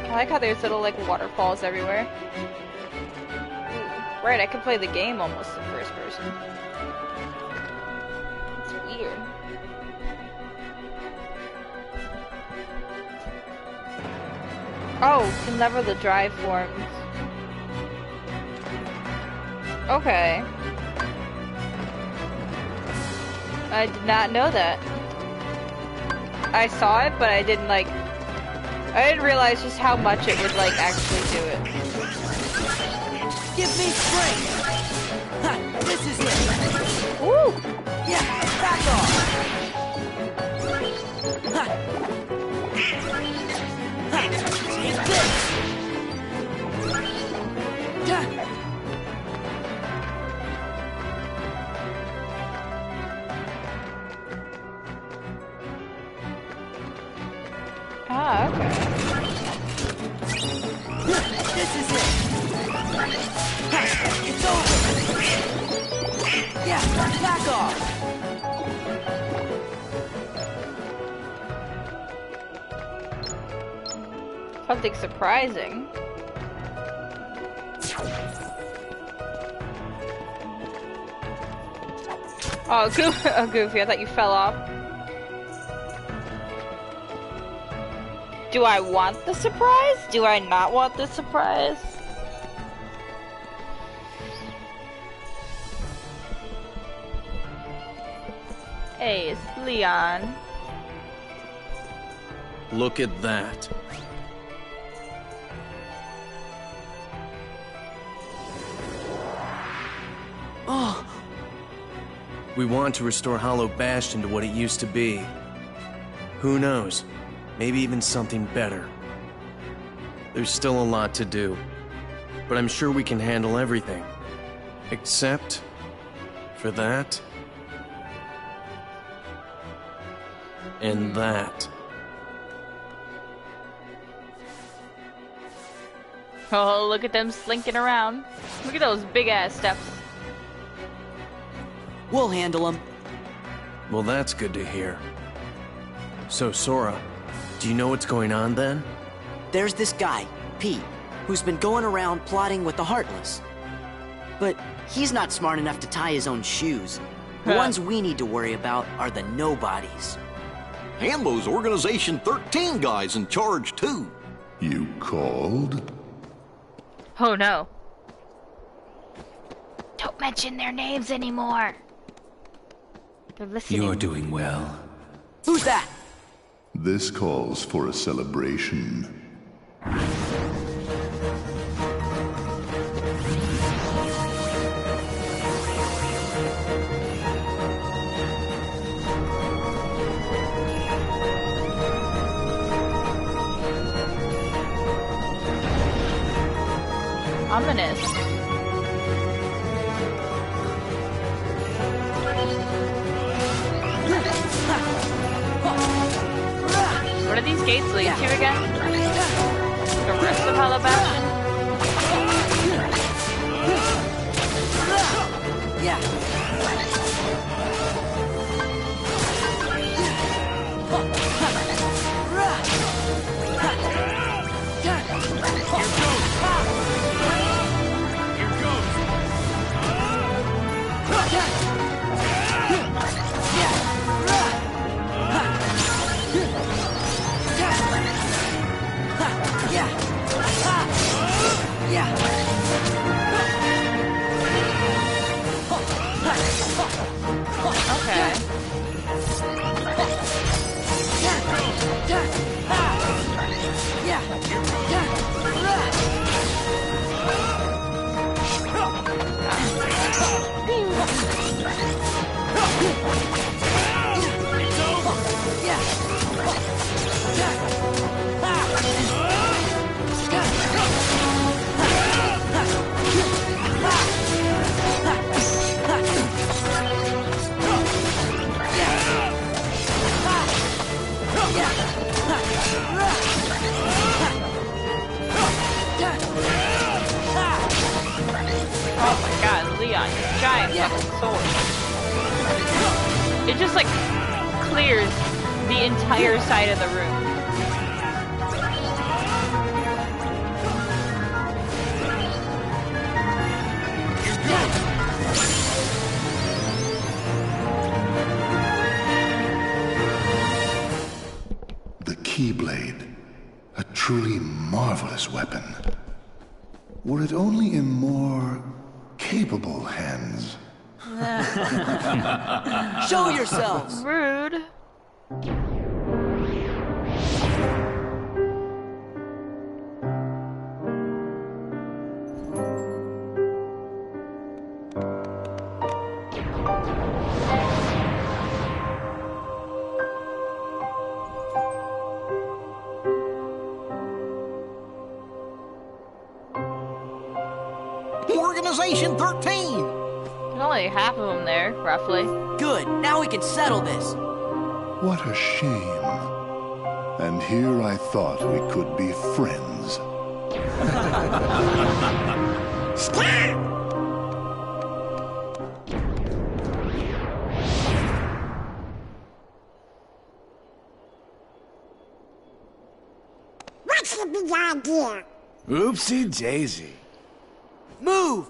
I like how there's little like waterfalls everywhere. Ooh, right, I can play the game almost in first person. It's weird. Oh, can lever the drive forms. Okay. I did not know that. I saw it, but I didn't like... I didn't realize just how much it would like actually do it. Give me strength! Ha, this is it! Woo! Yeah, back off! Ha. Ha. Take this! Ha. Ah, okay. This is it! Ha. It's over! Yeah, back off! Something surprising. Oh, Goofy, I thought you fell off. Do I want the surprise? Do I not want the surprise? Hey, it's Leon. Look at that. Oh. We want to restore Hollow Bastion to what it used to be. Who knows? Maybe even something better. There's still a lot to do, but I'm sure we can handle everything. Except for that. And that. Oh, look at them slinking around. Look at those big ass steps. We'll handle them. Well, that's good to hear. So, Sora, do you know what's going on then? There's this guy, Pete, who's been going around plotting with the Heartless. But he's not smart enough to tie his own shoes. The ones we need to worry about are the nobodies. And those Organization 13 guys in charge, too. You called? Oh no. Don't mention their names anymore. They're listening. You're doing well. Who's that? This calls for a celebration. Ominous. gates lead to again? The rest of Hollow Bastion? Yeah. Oh my god, Leon, giant fucking sword. It just like clears the entire side of the room. The Keyblade. A truly marvelous weapon. Were it only in more capable hands. Show yourselves! Rude. Organization 13! There's only half of them there, roughly. Good, now we can settle this. What a shame. And here I thought we could be friends. Stop! What's the big idea? Oopsie daisy. Move!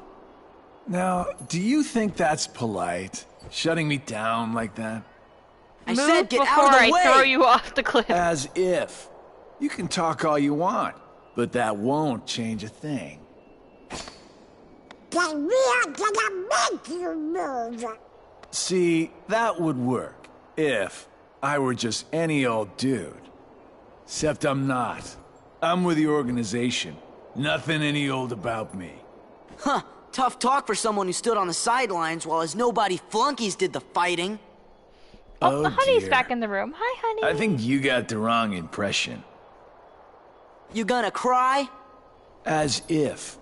Now, do you think that's polite? Shutting me down like that? I Move said get before out of the way! I throw you off the cliff. As if. You can talk all you want, but that won't change a thing. Then we are gonna make you move. See, that would work if I were just any old dude. Except I'm not. I'm with the organization. Nothing any old about me. Huh. Tough talk for someone who stood on the sidelines while his nobody flunkies did the fighting. Oh, the honey's dear. back in the room. Hi, honey. I think you got the wrong impression. You gonna cry? As if.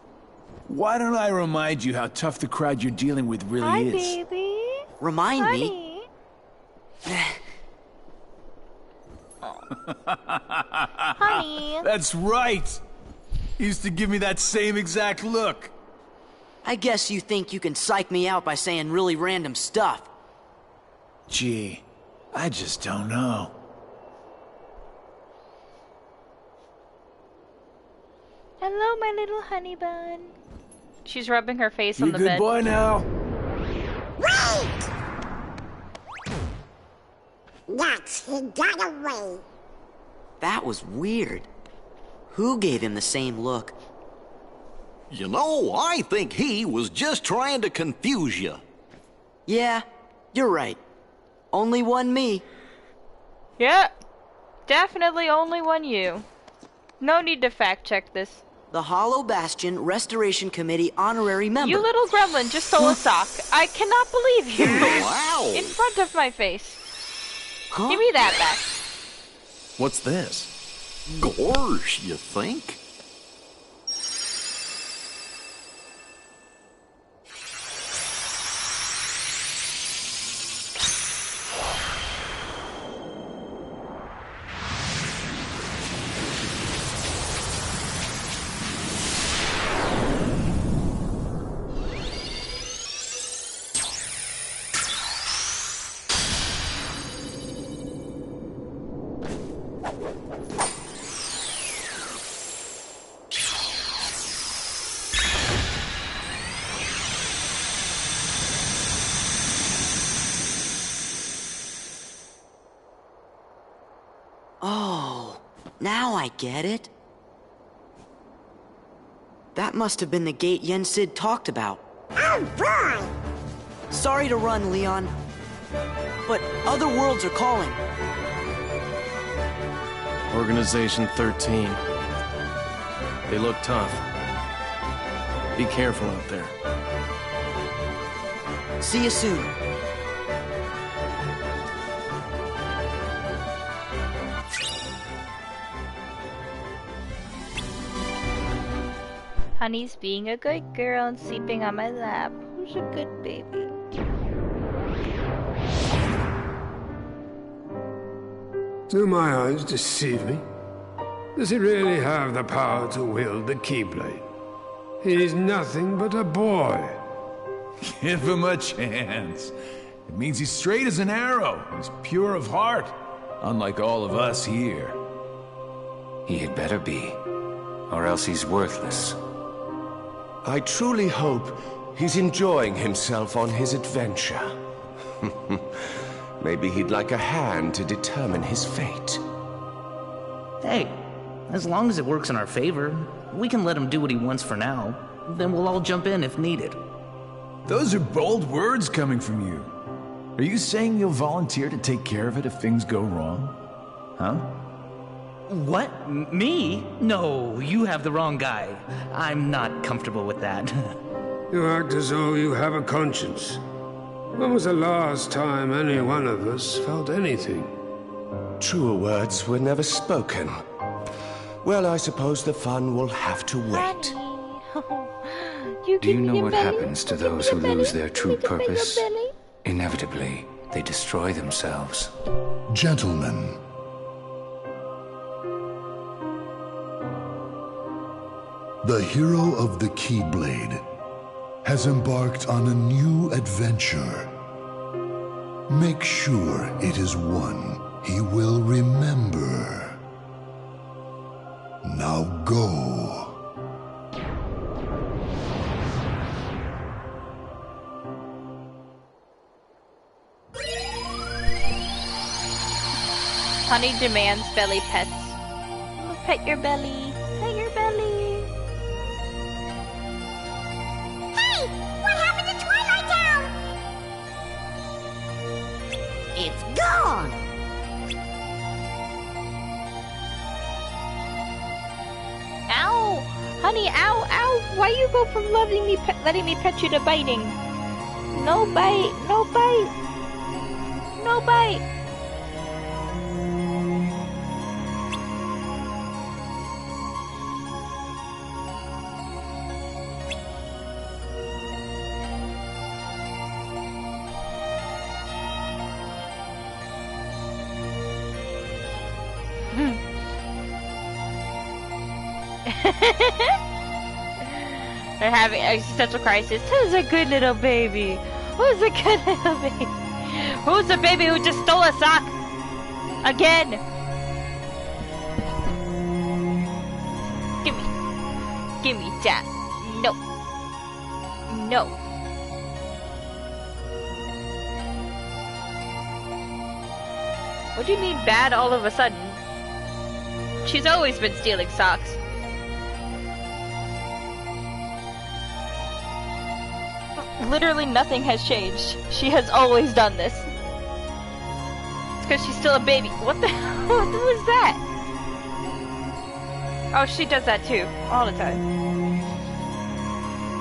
Why don't I remind you how tough the crowd you're dealing with really Hi, is? baby. Remind Honey. Honey. That's right. He used to give me that same exact look. I guess you think you can psych me out by saying really random stuff. Gee, I just don't know. Hello, my little honey bun. She's rubbing her face on You the good bed. boy now? Wait! Nuts, he got away. That was weird. Who gave him the same look? You know, I think he was just trying to confuse you. Yeah, you're right. Only one me. Yeah, definitely only one you. No need to fact check this. The Hollow Bastion Restoration Committee honorary member. You little gremlin just stole a sock. I cannot believe you. Wow. In front of my face. Huh? Give me that back. What's this? Gorge, you think? I get it. That must have been the gate Yen Sid talked about. Oh boy! Sorry to run, Leon, but other worlds are calling. Organization 13. They look tough. Be careful out there. See you soon. Honey's being a good girl and sleeping on my lap. Who's a good baby? Do my eyes deceive me? Does he really have the power to wield the Keyblade? He's nothing but a boy. Give him a chance. It means he's straight as an arrow. He's pure of heart, unlike all of us here. He had better be, or else he's worthless. I truly hope he's enjoying himself on his adventure. Maybe he'd like a hand to determine his fate. Hey, as long as it works in our favor, we can let him do what he wants for now. Then we'll all jump in if needed. Those are bold words coming from you. Are you saying you'll volunteer to take care of it if things go wrong? Huh? What? Me? No, you have the wrong guy. I'm not comfortable with that. You act as though you have a conscience. When was the last time any one of us felt anything? Truer words were never spoken. Well, I suppose the fun will have to wait. Do you know what happens to those who lose their true purpose? Inevitably, they destroy themselves. Gentlemen, the hero of the Keyblade has embarked on a new adventure. Make sure it is one he will remember. Now go. Honey demands belly pets. Pet your belly. Pet your belly. Hey! What happened to Twilight Town? It's gone! Ow! Honey, ow, ow! Why you go from letting me pet you to biting? No bite, no bite. No bite. They're having an existential crisis. Who's a good little baby? Who's a good little baby? Who's the baby who just stole a sock? Again! Give me that. No. No. What do you mean bad all of a sudden? She's always been stealing socks. Literally nothing has changed. She has always done this. It's because she's still a baby. What the hell? What was that? Oh, she does that too. All the time.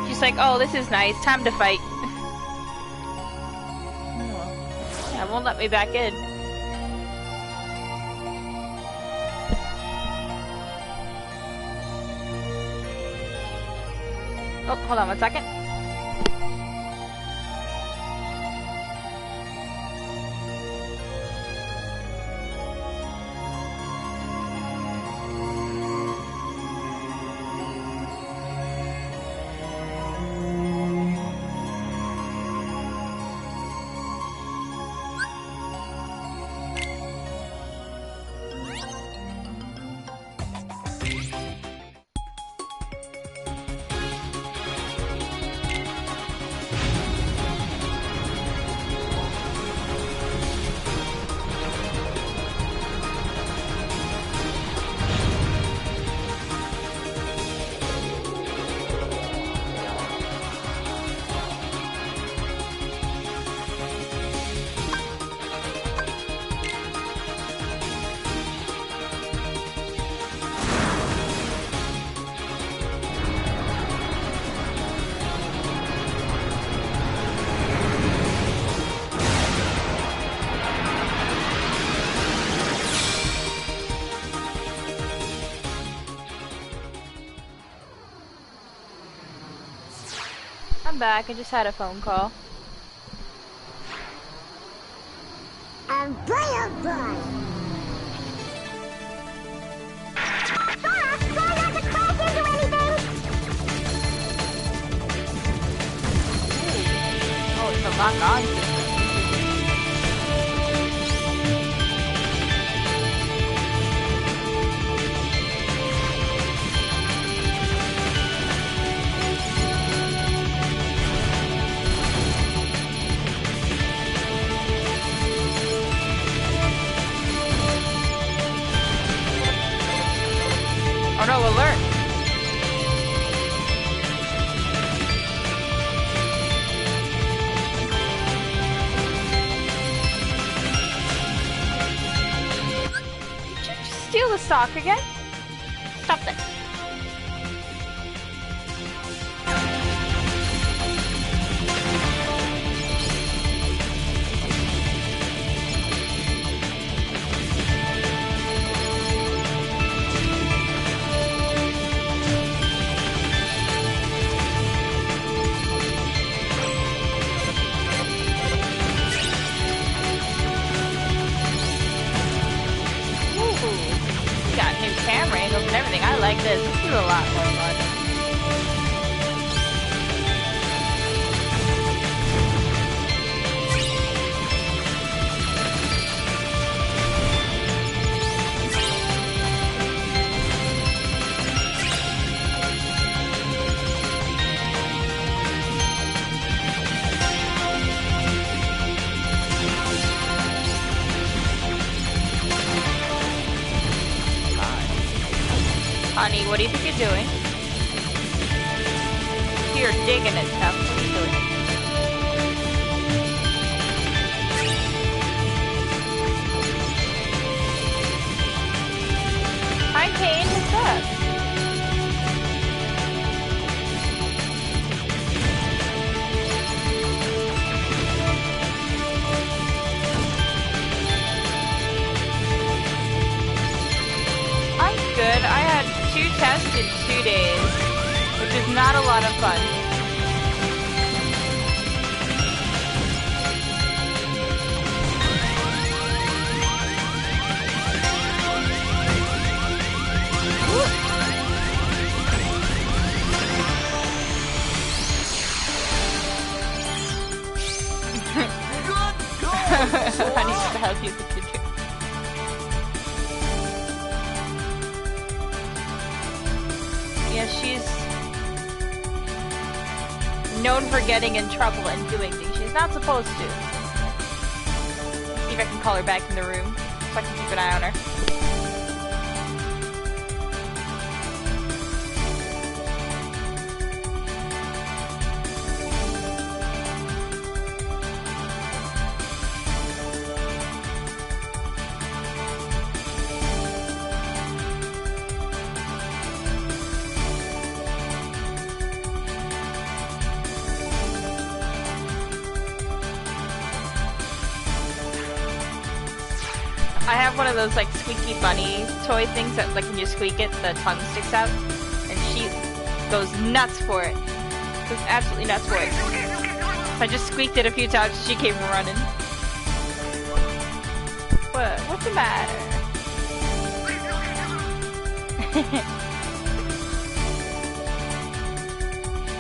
She's like, oh, this is nice. Time to fight. Yeah, won't let me back in. Oh, hold on 1 second. I'm back. I just had a phone call. Boy, oh boy. Sora, try not to crash into anything! Oh, it's a lock on system. Oh no, alert! Did you just steal the sock again? Stop this. Camera angles and everything. I like this. This is a lot more fun. Honey, what do you think you're doing? You're digging at stuff. What are you doing? Hi, Kane. What's up? I'm good. I had 2 tests in 2 days, which is not a lot of fun. Honey Styles used the trick. Yeah, she's known for getting in trouble and doing things she's not supposed to. See if I can call her back in the room so I can keep an eye on her. I have one of those like squeaky bunny toy things that like when you squeak it, the tongue sticks out, and she goes nuts for it. Goes absolutely nuts for it. I just squeaked it a few times, she came running. What? What's the matter?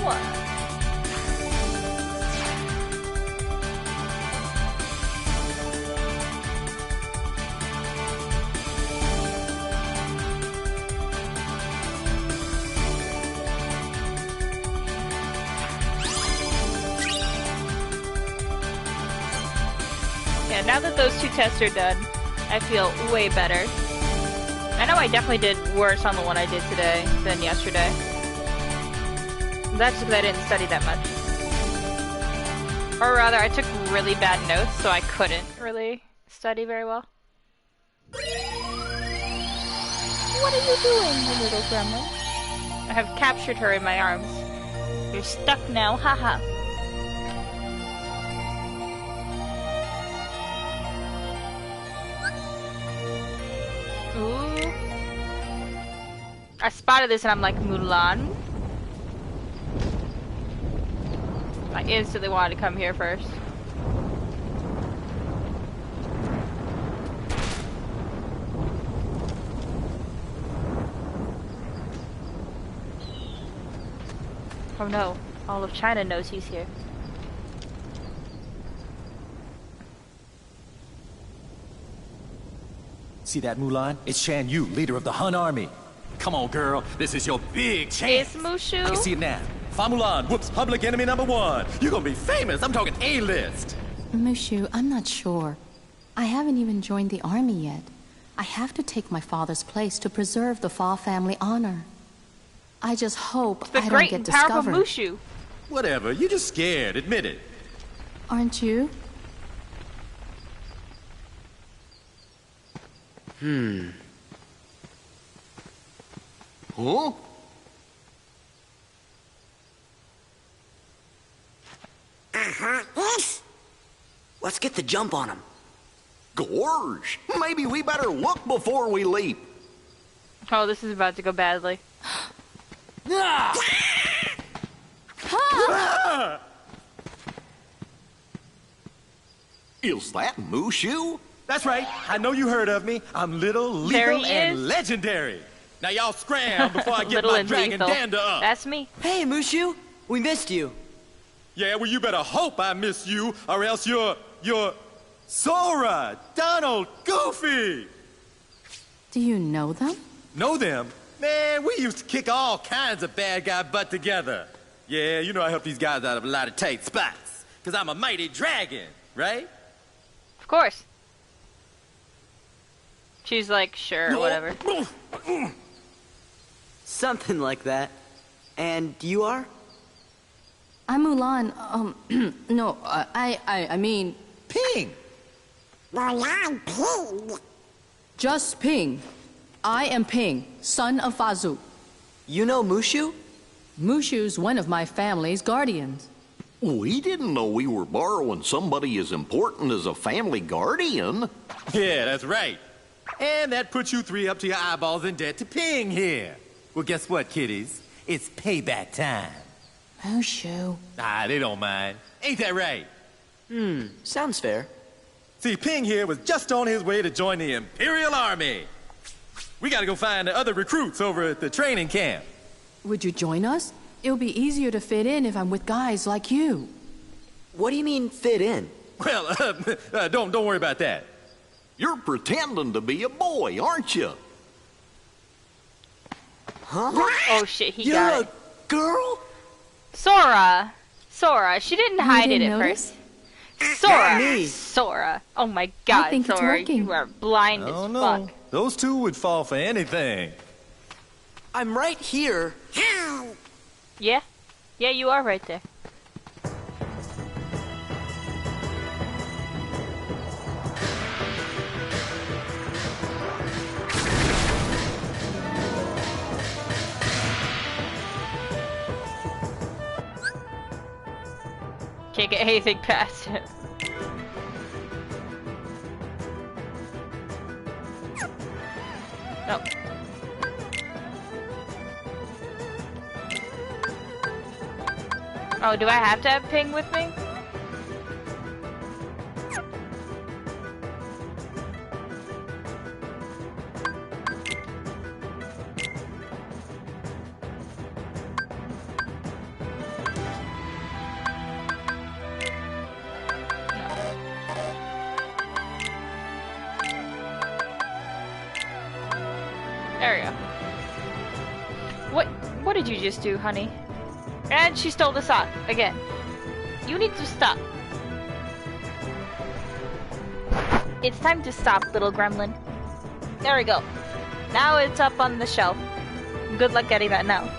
What? Yeah, now that those 2 tests are done, I feel way better. I know I definitely did worse on the one I did today than yesterday. That's just because I didn't study that much. Or rather, I took really bad notes, so I couldn't really study very well. What are you doing, you little gremlin? I have captured her in my arms. You're stuck now, haha. Ooh. I spotted this and I'm like, Mulan? I instantly wanted to come here first. Oh no, all of China knows he's here. See that, Mulan? It's Shan Yu, leader of the Hun army. Come on, girl. This is your big chance. It's Mushu. You see it now. Fa Mulan whoops public enemy #1. You're gonna be famous. I'm talking A-list. Mushu, I'm not sure. I haven't even joined the army yet. I have to take my father's place to preserve the Fa family honor. I just hope I don't get discovered. Mushu. Whatever. You're just scared. Admit it. Aren't you? Huh? Let's get the jump on him. Gorge, maybe we better look before we leap. Oh, this is about to go badly. Is that Mushu? That's right. I know you heard of me. I'm little, lethal, and legendary. Now y'all scram before I get my dragon dander up. That's me. Hey, Mushu. We missed you. Yeah, well, you better hope I miss you, or else you're Sora, Donald, Goofy. Do you know them? Know them? Man, we used to kick all kinds of bad guy butt together. Yeah, you know I help these guys out of a lot of tight spots. Because I'm a mighty dragon, right? Of course. She's like, sure, whatever. Something like that. And you are? I'm Mulan. No, I mean... Ping! Mulan Ping. Just Ping. I am Ping, son of Fazu. You know Mushu? Mushu's one of my family's guardians. We didn't know we were borrowing somebody as important as a family guardian. Yeah, that's right. And that puts you three up to your eyeballs in debt to Ping here. Well, guess what, kiddies? It's payback time. Mushu. Ah, they don't mind. Ain't that right? Sounds fair. See, Ping here was just on his way to join the Imperial Army. We gotta go find the other recruits over at the training camp. Would you join us? It'll be easier to fit in if I'm with guys like you. What do you mean, fit in? Well, don't worry about that. You're pretending to be a boy, aren't you? Huh? Oh shit, he You're got it. a girl? Sora, she didn't hide it at first. Sora. Oh my God, I think it's Sora, working. you are blind as fuck. Those two would fall for anything. I'm right here. Yeah, you are right there. Can't get anything past him. No. Oh, do I have to have Ping with me? There we go. What did you just do, honey? And she stole the sock again. You need to stop. It's time to stop, little gremlin. There we go. Now it's up on the shelf. Good luck getting that now.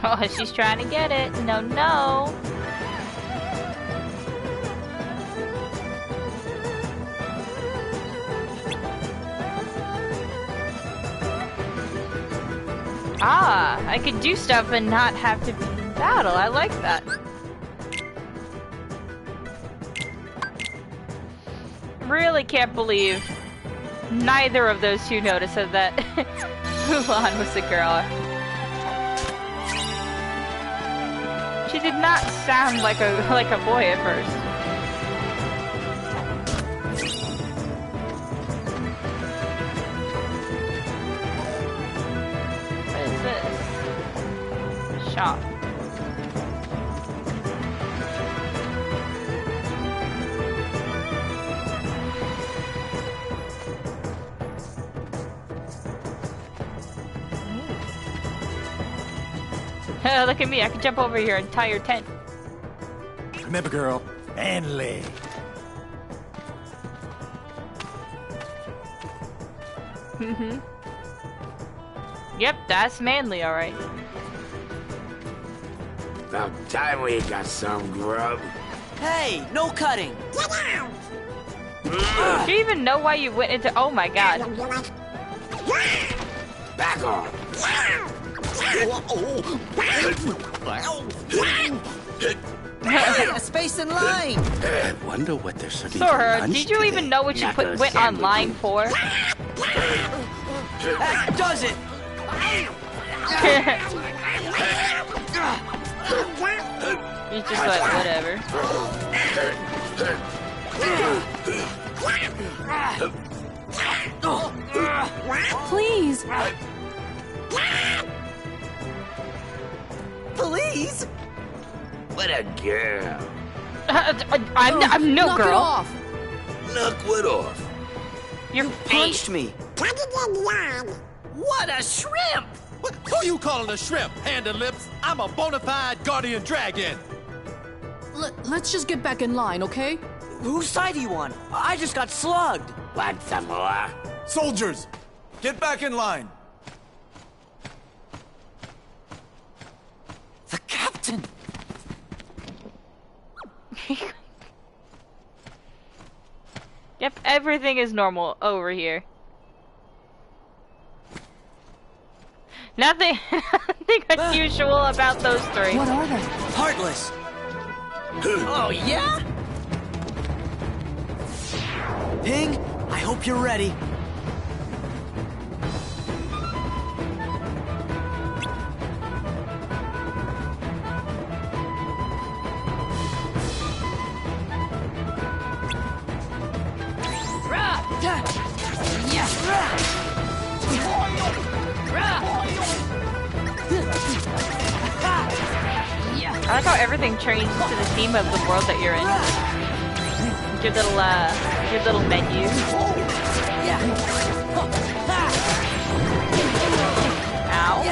Oh, she's trying to get it. No. Ah, I could do stuff and not have to be in battle. I like that. Really can't believe neither of those two noticed that Mulan was a girl. She did not sound like a boy at first. What is this? Shop. Look at me, I can jump over your entire tent. Remember, girl, manly. Mm-hmm. Yep, that's manly, alright. About time we got some grub. Hey, no cutting! Do you even know why you went into— oh my god. Back off! Hey, a space in line! I wonder what they're serving. Sora, did you even know what you went online for? That does it! He's just like, whatever. Please! Please? What a girl. I'm no Knock girl. it off. Knock what off? You punched me. What a shrimp! Who you calling a shrimp, Hand and Lips? I'm a bona fide guardian dragon. Let's just get back in line, okay? Whose side are you on? I just got slugged. Want some more? Soldiers, get back in line. The captain. Yep, everything is normal over here. Nothing unusual about those three. What are they? Heartless. Oh, yeah? Ping, I hope you're ready. I like how everything changes to the theme of the world that you're in. Your little menu. Ow.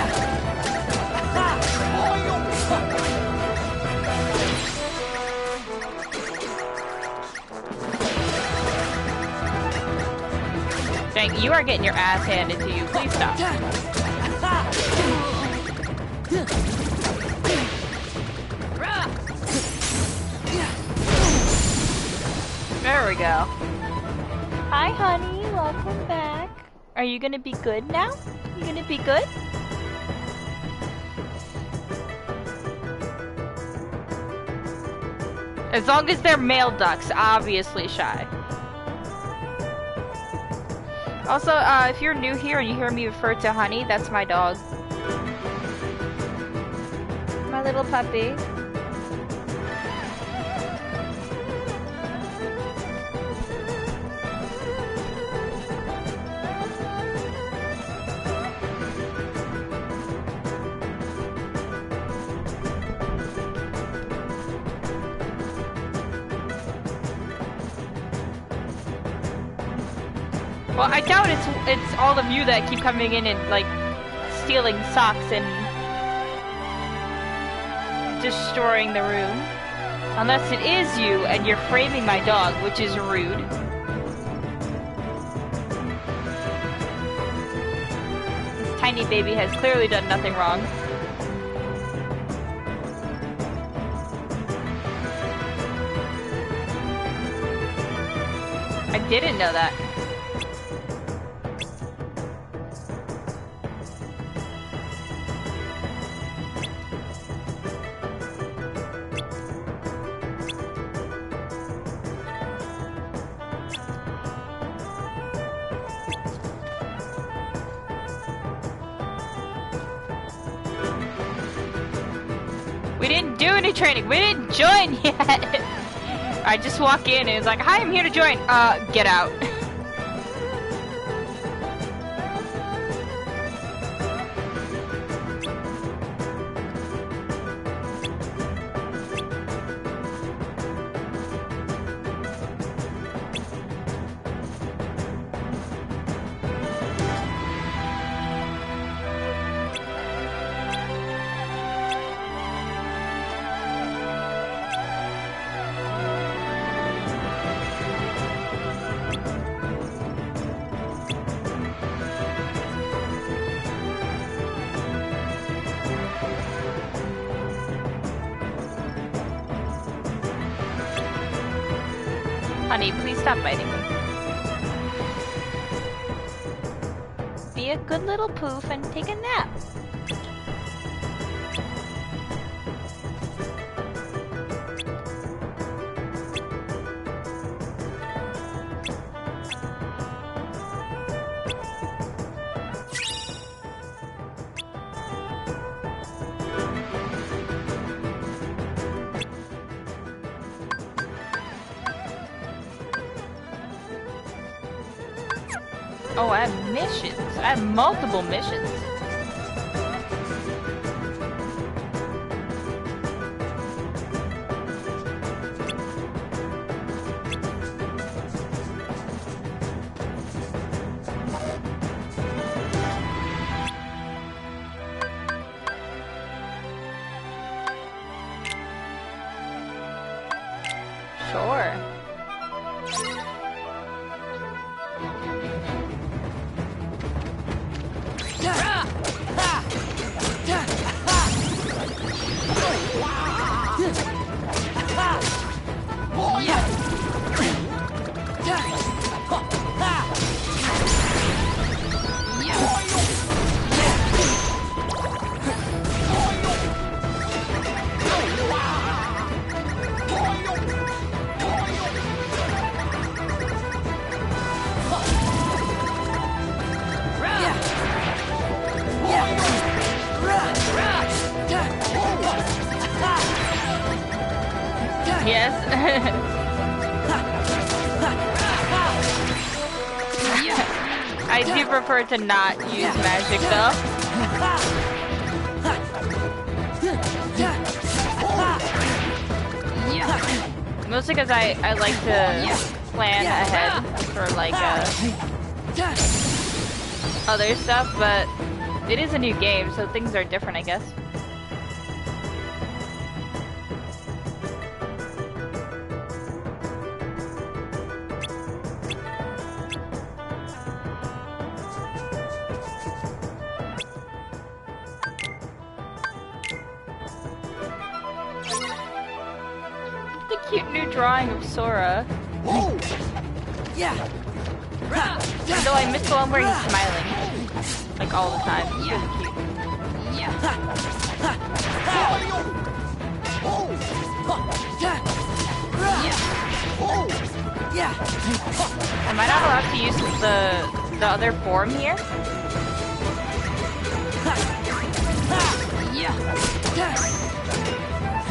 Dang, you are getting your ass handed to you. Please stop. There we go. Hi, honey. Welcome back. Are you gonna be good now? You gonna be good? As long as they're male ducks, obviously shy. Also, if you're new here and you hear me refer to Honey, that's my dog. My little puppy. Well, I doubt it's all of you that keep coming in and like stealing socks and destroying the room. Unless it is you and you're framing my dog, which is rude. This tiny baby has clearly done nothing wrong. I didn't know that. do any training. We didn't join yet. I just walk in and it's like, hi, I'm here to join. Get out. Honey, please stop biting me. Be a good little poof and take a nap. Oh, I have missions. I have multiple missions. Sure. Yes. I do prefer to not use magic though. Mostly because I like to plan ahead for like other stuff, but it is a new game, so things are different, I guess. The cute new drawing of Sora. Whoa. Yeah. Though I miss the one where he's smiling. Like all the time. It's really cute. Am I not allowed to use the other form here?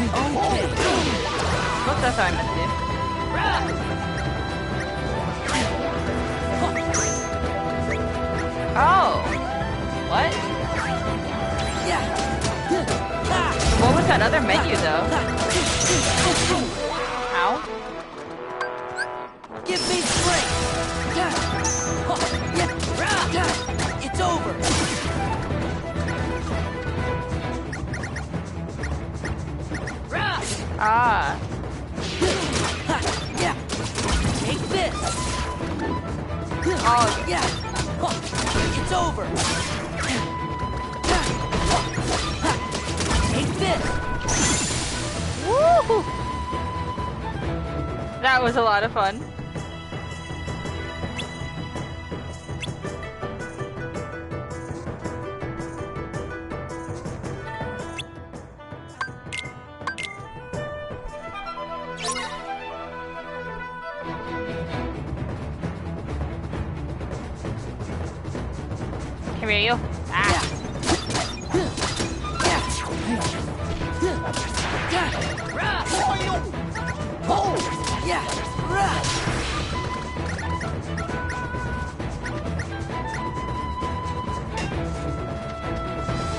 Okay. Well, that's how I meant to do. Oh! What? What was that other menu, though? How? Give me strength! It's over! Ah. Yeah. Take this. Oh. Yeah. It's over. Take this. Woo! That was a lot of fun. Come here, you. Ah.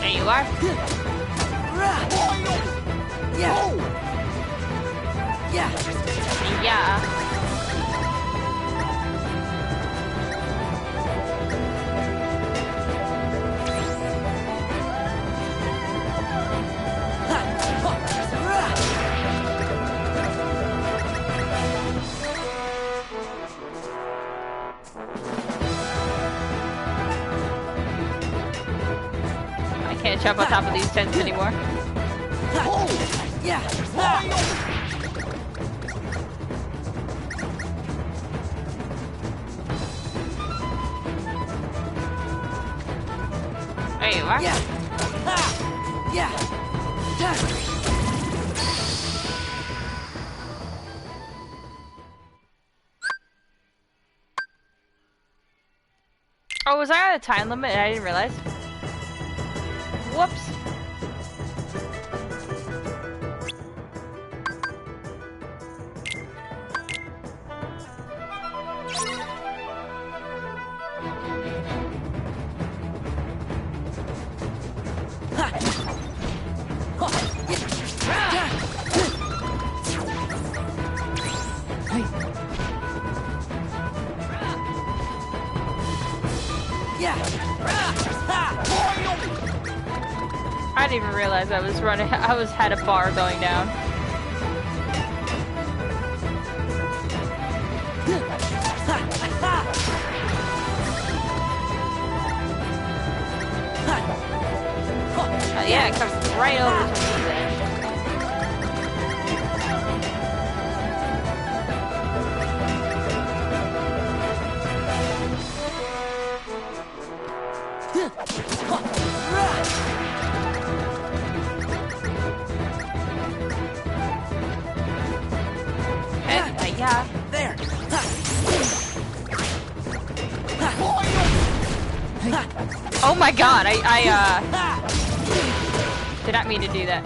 There you are. Yeah. I can't jump on top of these tents anymore. There you are. Oh, was I on a time limit and I didn't realize? Whoops. I didn't even realize I was running. I had a bar going down. Yeah, it comes right over to me then. Yeah. There. Oh my god, I did not mean to do that.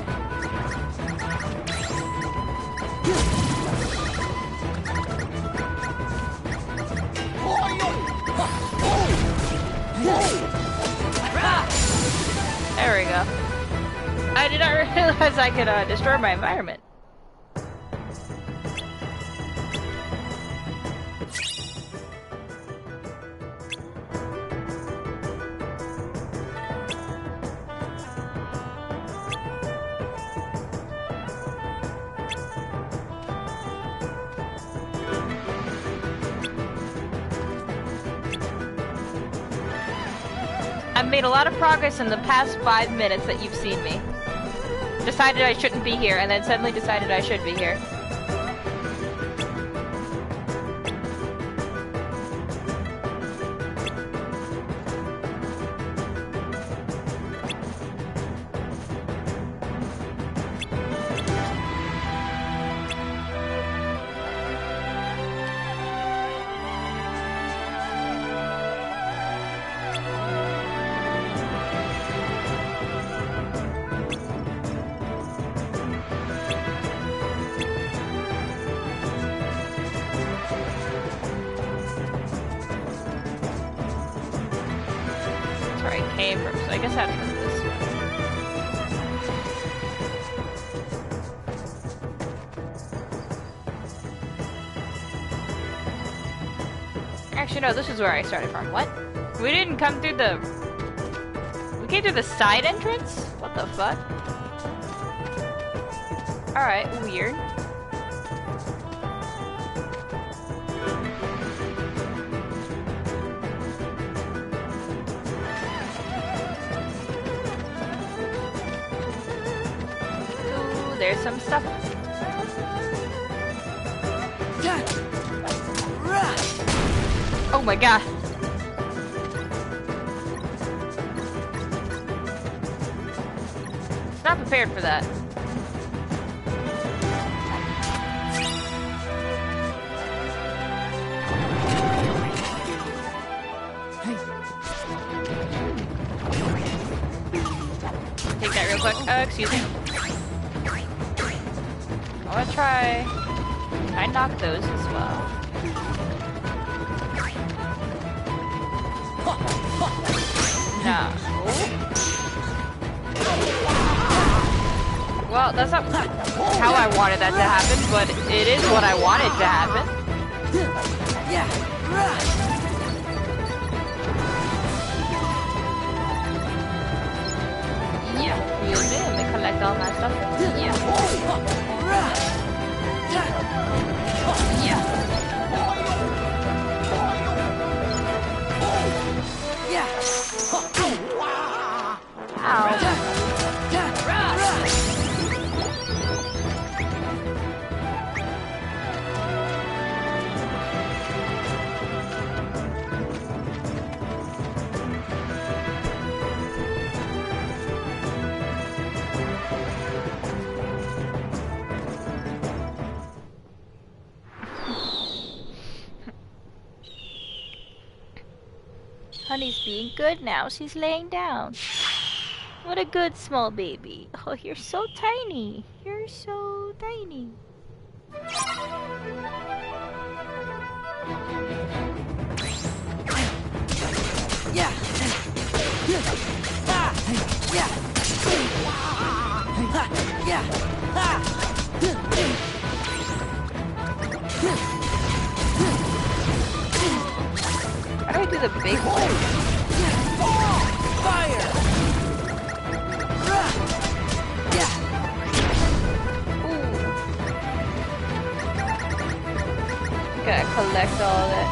There we go. I did not realize I could destroy my environment. I've made a lot of progress in the past 5 minutes that you've seen me. Decided I shouldn't be here, and then suddenly decided I should be here. Came from, so I guess I have to go this way. Actually, no, this is where I started from. What? We didn't come through the... We came through the side entrance? What the fuck? Alright, weird. There's some stuff. Oh my god. Not prepared for that. Take that real quick. Excuse me. wanna try. I knock those as well. No. Well, that's not how I wanted that to happen, but it is what I wanted to happen. Yeah. Yeah, use it and then collect all my stuff. Yeah. Yeah. Ow. Honey's being good now. She's laying down. What a good small baby. Oh, you're so tiny. You're so tiny. Yeah. Ah. Yeah. Yeah. How do I do the big one? Fire! Yeah. Gotta collect all that.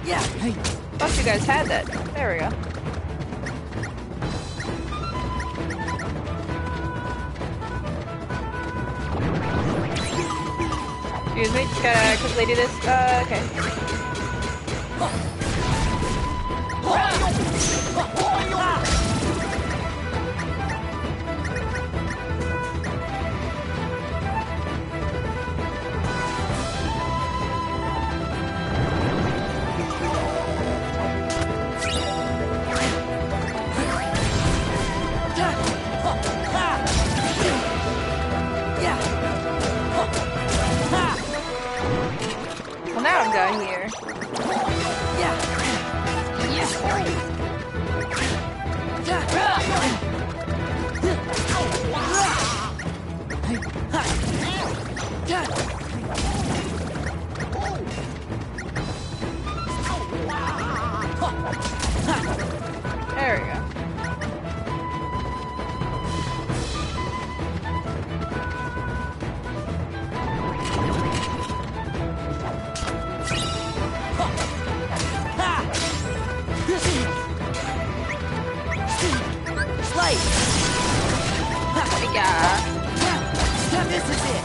Yeah. Hey. Thought you guys had that. There we go. Excuse me, just gotta quickly do this. Okay. Well, now I'm going here. Yeah. There we go. Light. Yeah. This is it.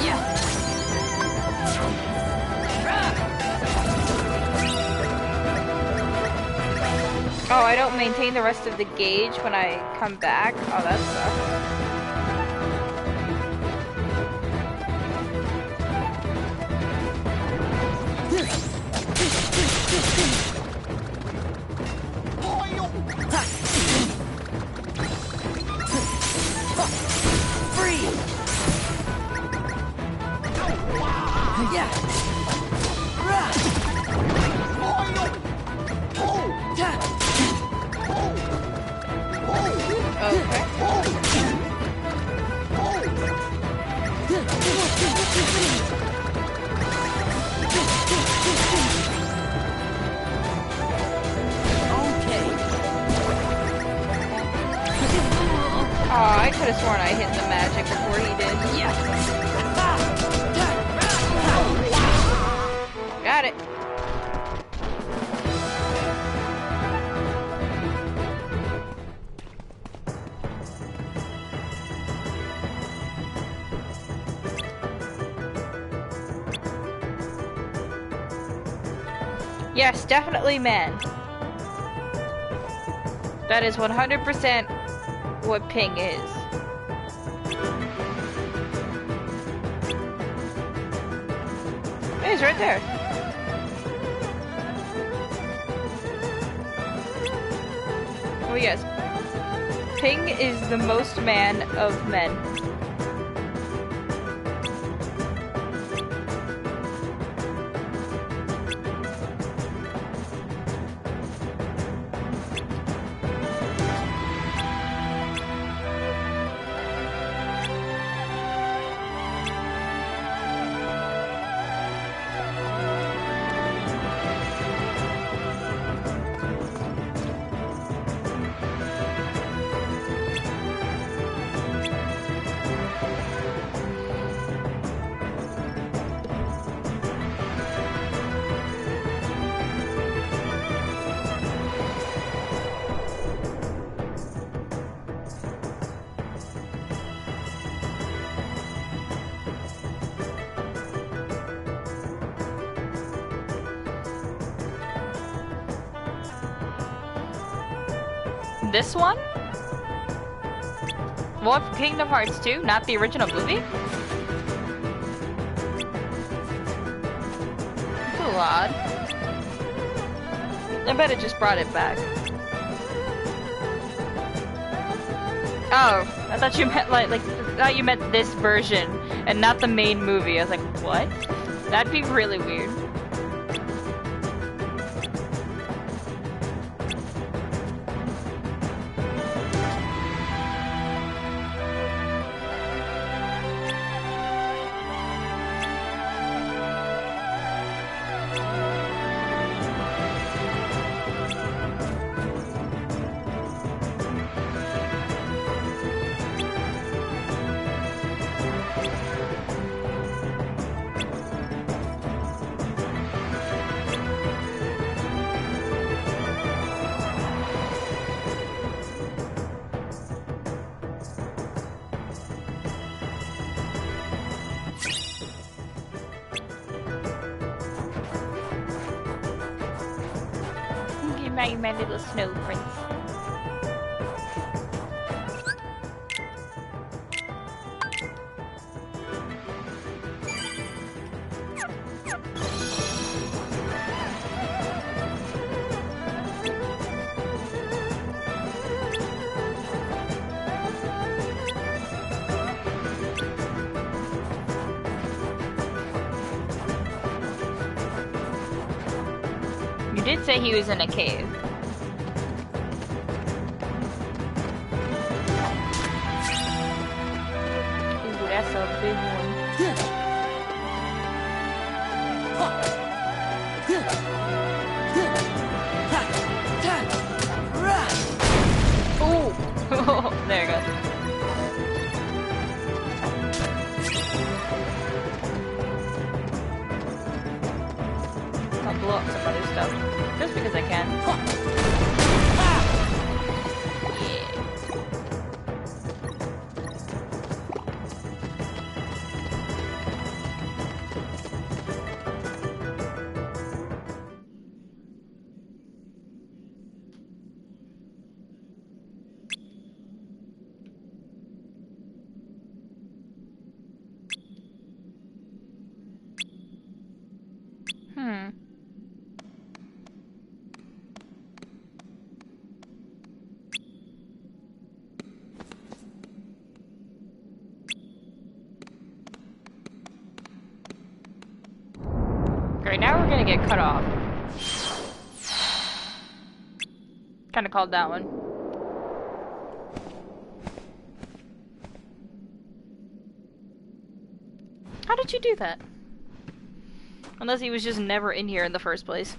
Yeah. Oh, I don't maintain the rest of the gauge when I come back? Oh, that sucks. Oh, I could have sworn I hit the magic before he did. Yeah. Got it. Yes, definitely man. That is 100% what Ping is. Hey, he's right there. Oh yes. Ping is the most man of men. This one? What, Kingdom Hearts 2? Not the original movie? That's a little odd. I bet it just brought it back. Oh, I thought you meant I thought you meant this version and not the main movie. I was like, what? That'd be really weird. My little snow prince. You did say he was in a cave. That's a big one. Oh, there it goes. I'll blow up some other stuff just because I can. Great, now we're gonna get cut off. Kinda called that one. How did you do that? Unless he was just never in here in the first place.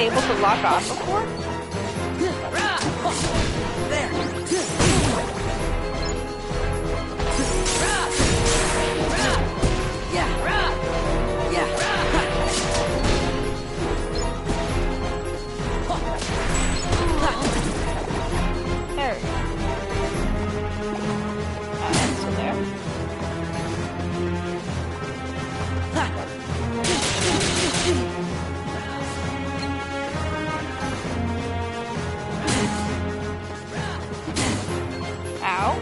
able to lock off before? There we go. So there. Ow.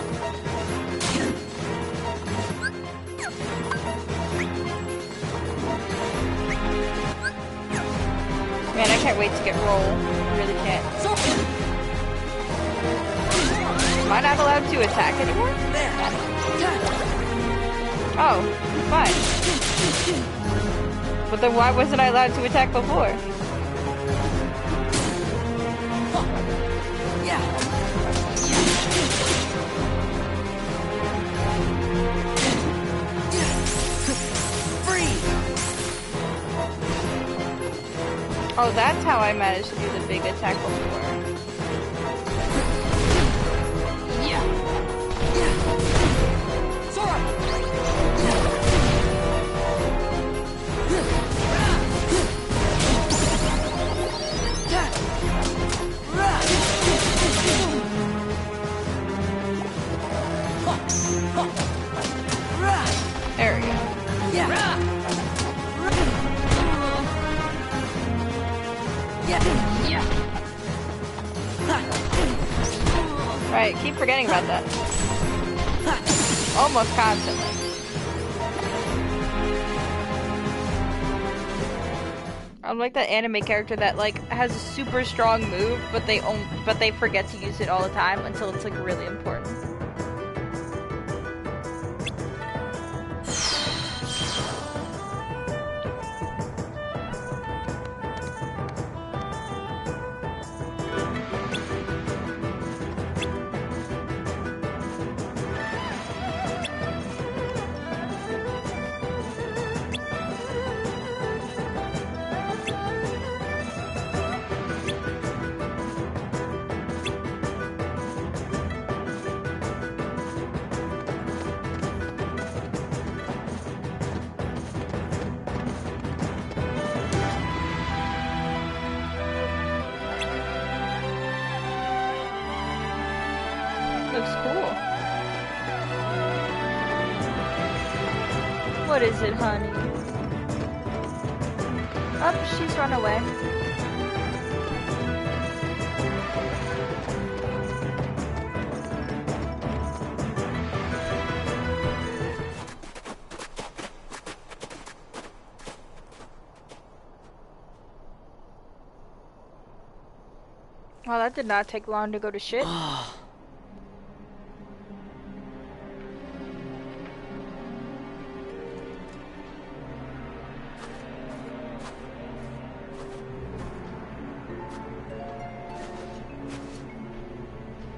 Man, I can't wait to get roll. I really can't. Am I not allowed to attack anymore? Oh, fine. But then why wasn't I allowed to attack before? Oh, that's how I managed to do the big attack before. There we go. Right, keep forgetting about that. Almost constantly. I'm like that anime character that like has a super strong move, but they forget to use it all the time until it's like really important. Looks cool. What is it, honey? Oh, she's run away. Well, that did not take long to go to shit.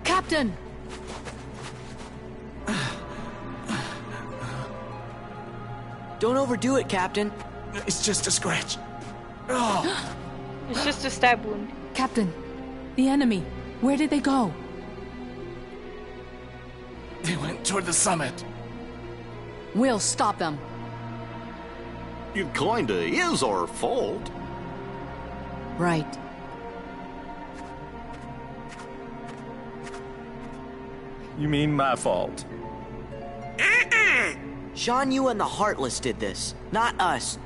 Captain! Don't overdo it, Captain. It's just a scratch. Oh. It's just a stab wound. Captain, the enemy, where did they go? They went toward the summit. We'll stop them. It kinda is our fault. Right. You mean my fault? Shan Yu and the Heartless did this, not us.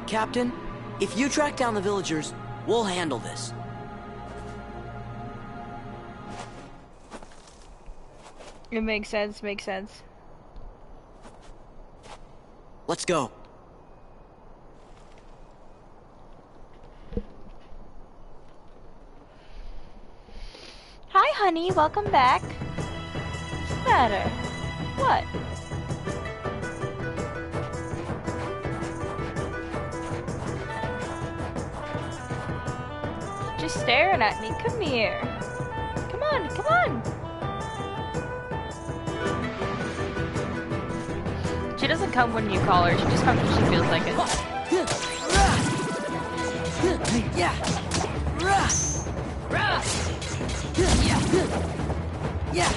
Captain, if you track down the villagers, we'll handle this. It makes sense, makes sense. Let's go. Hi, honey. Welcome back. What's the matter? What? Just staring at me. Come here. Come on, come on. She doesn't come when you call her. She just comes when she feels like it. Yeah. Yeah.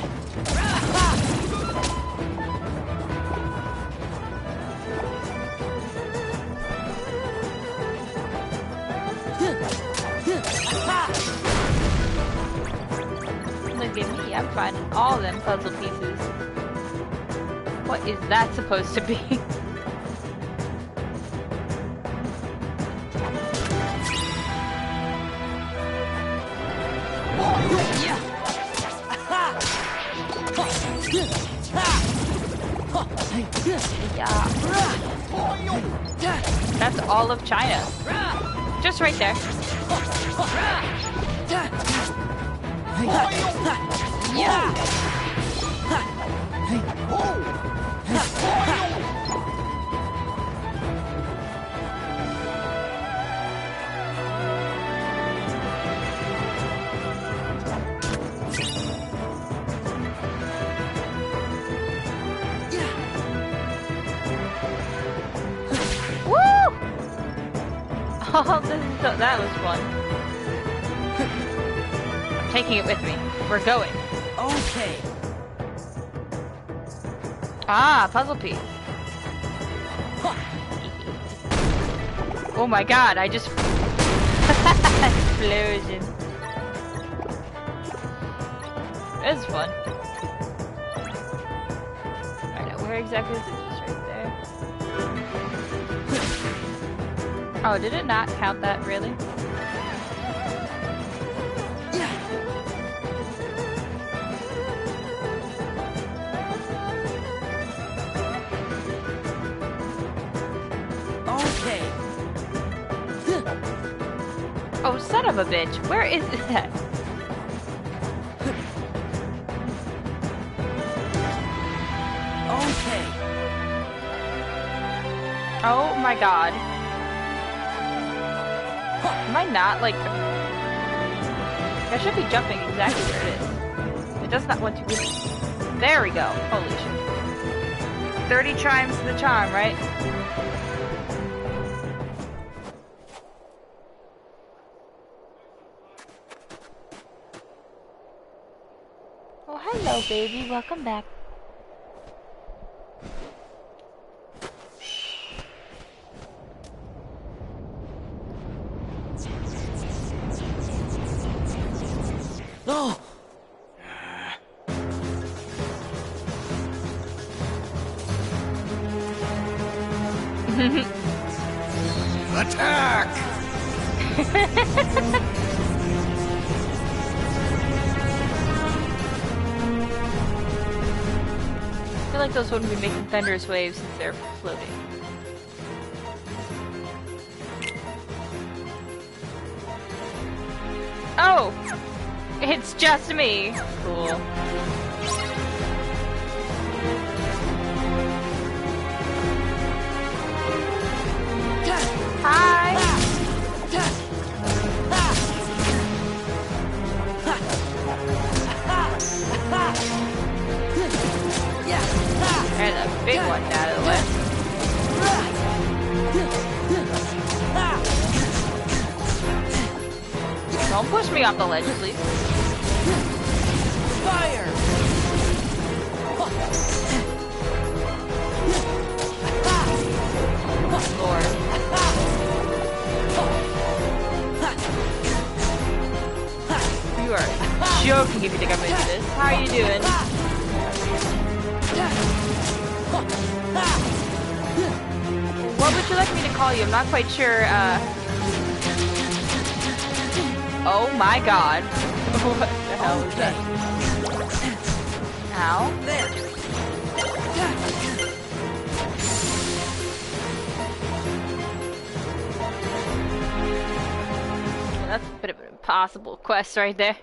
Look at me, I'm finding all them puzzle pieces. What is that supposed to be? That's all of China. Just right there. Oh, that was fun. I'm taking it with me. We're going. Okay. Ah, puzzle piece. Oh my god, I just... Explosion. This is fun. Alright, where exactly is it? Just right there. Oh, did it not count that, really? Okay. Oh, son of a bitch. Where is that? Okay. Oh my god. Am I not, like... I should be jumping exactly where it is. It does not want to be... There we go. Holy shit. 30 chimes the charm, right? Oh, hello, baby. Welcome back. No! Attack! I feel like those wouldn't be making thunderous waves since they're floating. Oh! It's just me! Cool. Hi! There's a big one out of the way. Don't push me off the ledge, please. Fire! Lord. You are joking if you think I'm gonna do this. How are you doing? What would you like me to call you? I'm not quite sure, Oh my god. What the hell is that? Ow. That's a bit of an impossible quest right there.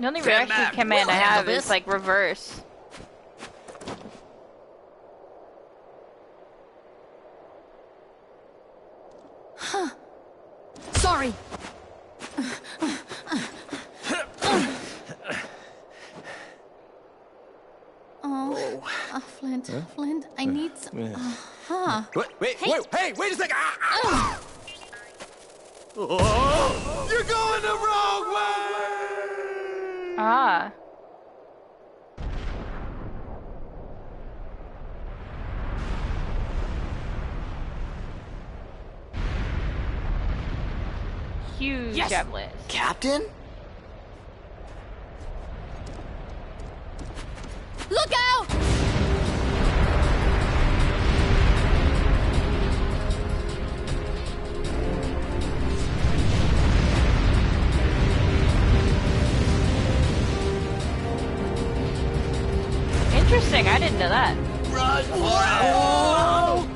The only reaction command I have is like reverse. Sorry. Flint, Huh? Flint, I need some. Wait, Hey. wait a second. Oh, you're going the wrong way. Ah. Huge javelin. Captain? Look out! Interesting, I didn't know that. Run for Whoa!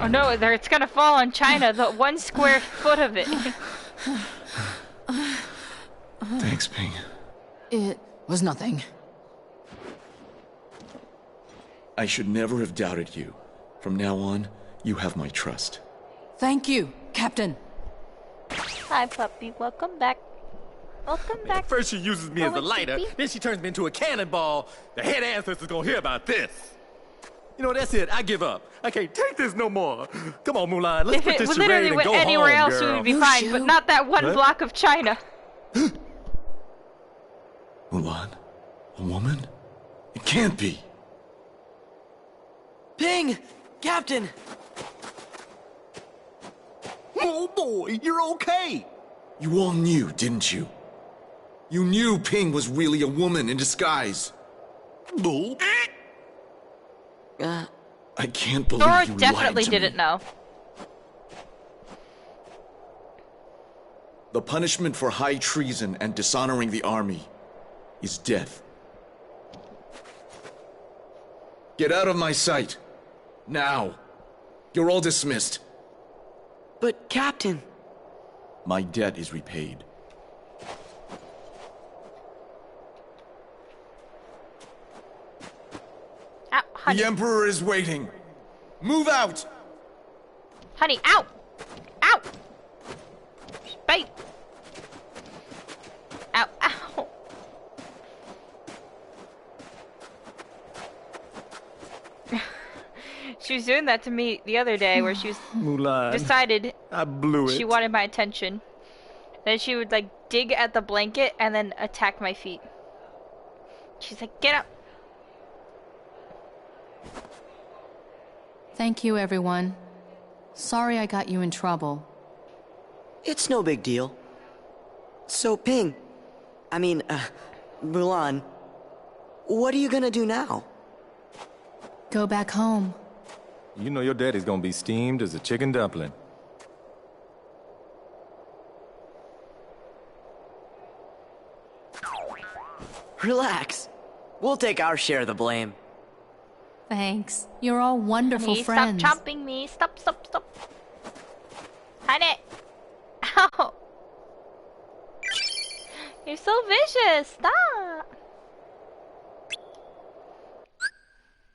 Oh no, it's gonna fall on China, the 1 square foot of it. Thanks, Ping. It was nothing. I should never have doubted you. From now on, you have my trust. Thank you, Captain. Hi, puppy. Welcome back. Welcome back. First she uses me as a it's lighter, creepy. then she turns me into a cannonball. The head ancestor's gonna hear about this. You know, that's it. I give up. I can't take this no more. Come on, Mulan. Let's If put it this literally charade and went go anywhere home, else, girl. we would be fine, but not that one What? block of China. Mulan? A woman? It can't be. Ping! Captain! Oh boy, you're okay. You all knew, didn't you? You knew Ping was really a woman in disguise. Bull. I can't believe Thor you definitely lied to didn't me. know. The punishment for high treason and dishonoring the army is death. Get out of my sight. Now. You're all dismissed. But, Captain... My debt is repaid. Ow, honey. The Emperor is waiting. Move out! Honey, ow! Ow! Bite! Ow, ow! She was doing that to me the other day where she was Mulan. decided I blew it. she wanted my attention. Then she would like dig at the blanket and then attack my feet. She's like, get up! Thank you, everyone. Sorry I got you in trouble. It's no big deal. So, Ping... Mulan... What are you gonna do now? Go back home. You know your daddy's gonna be steamed as a chicken dumpling. Relax. We'll take our share of the blame. Thanks. You're all wonderful Honey, friends. stop chomping me. Stop, stop, stop. Honey! Ow! You're so vicious. Stop!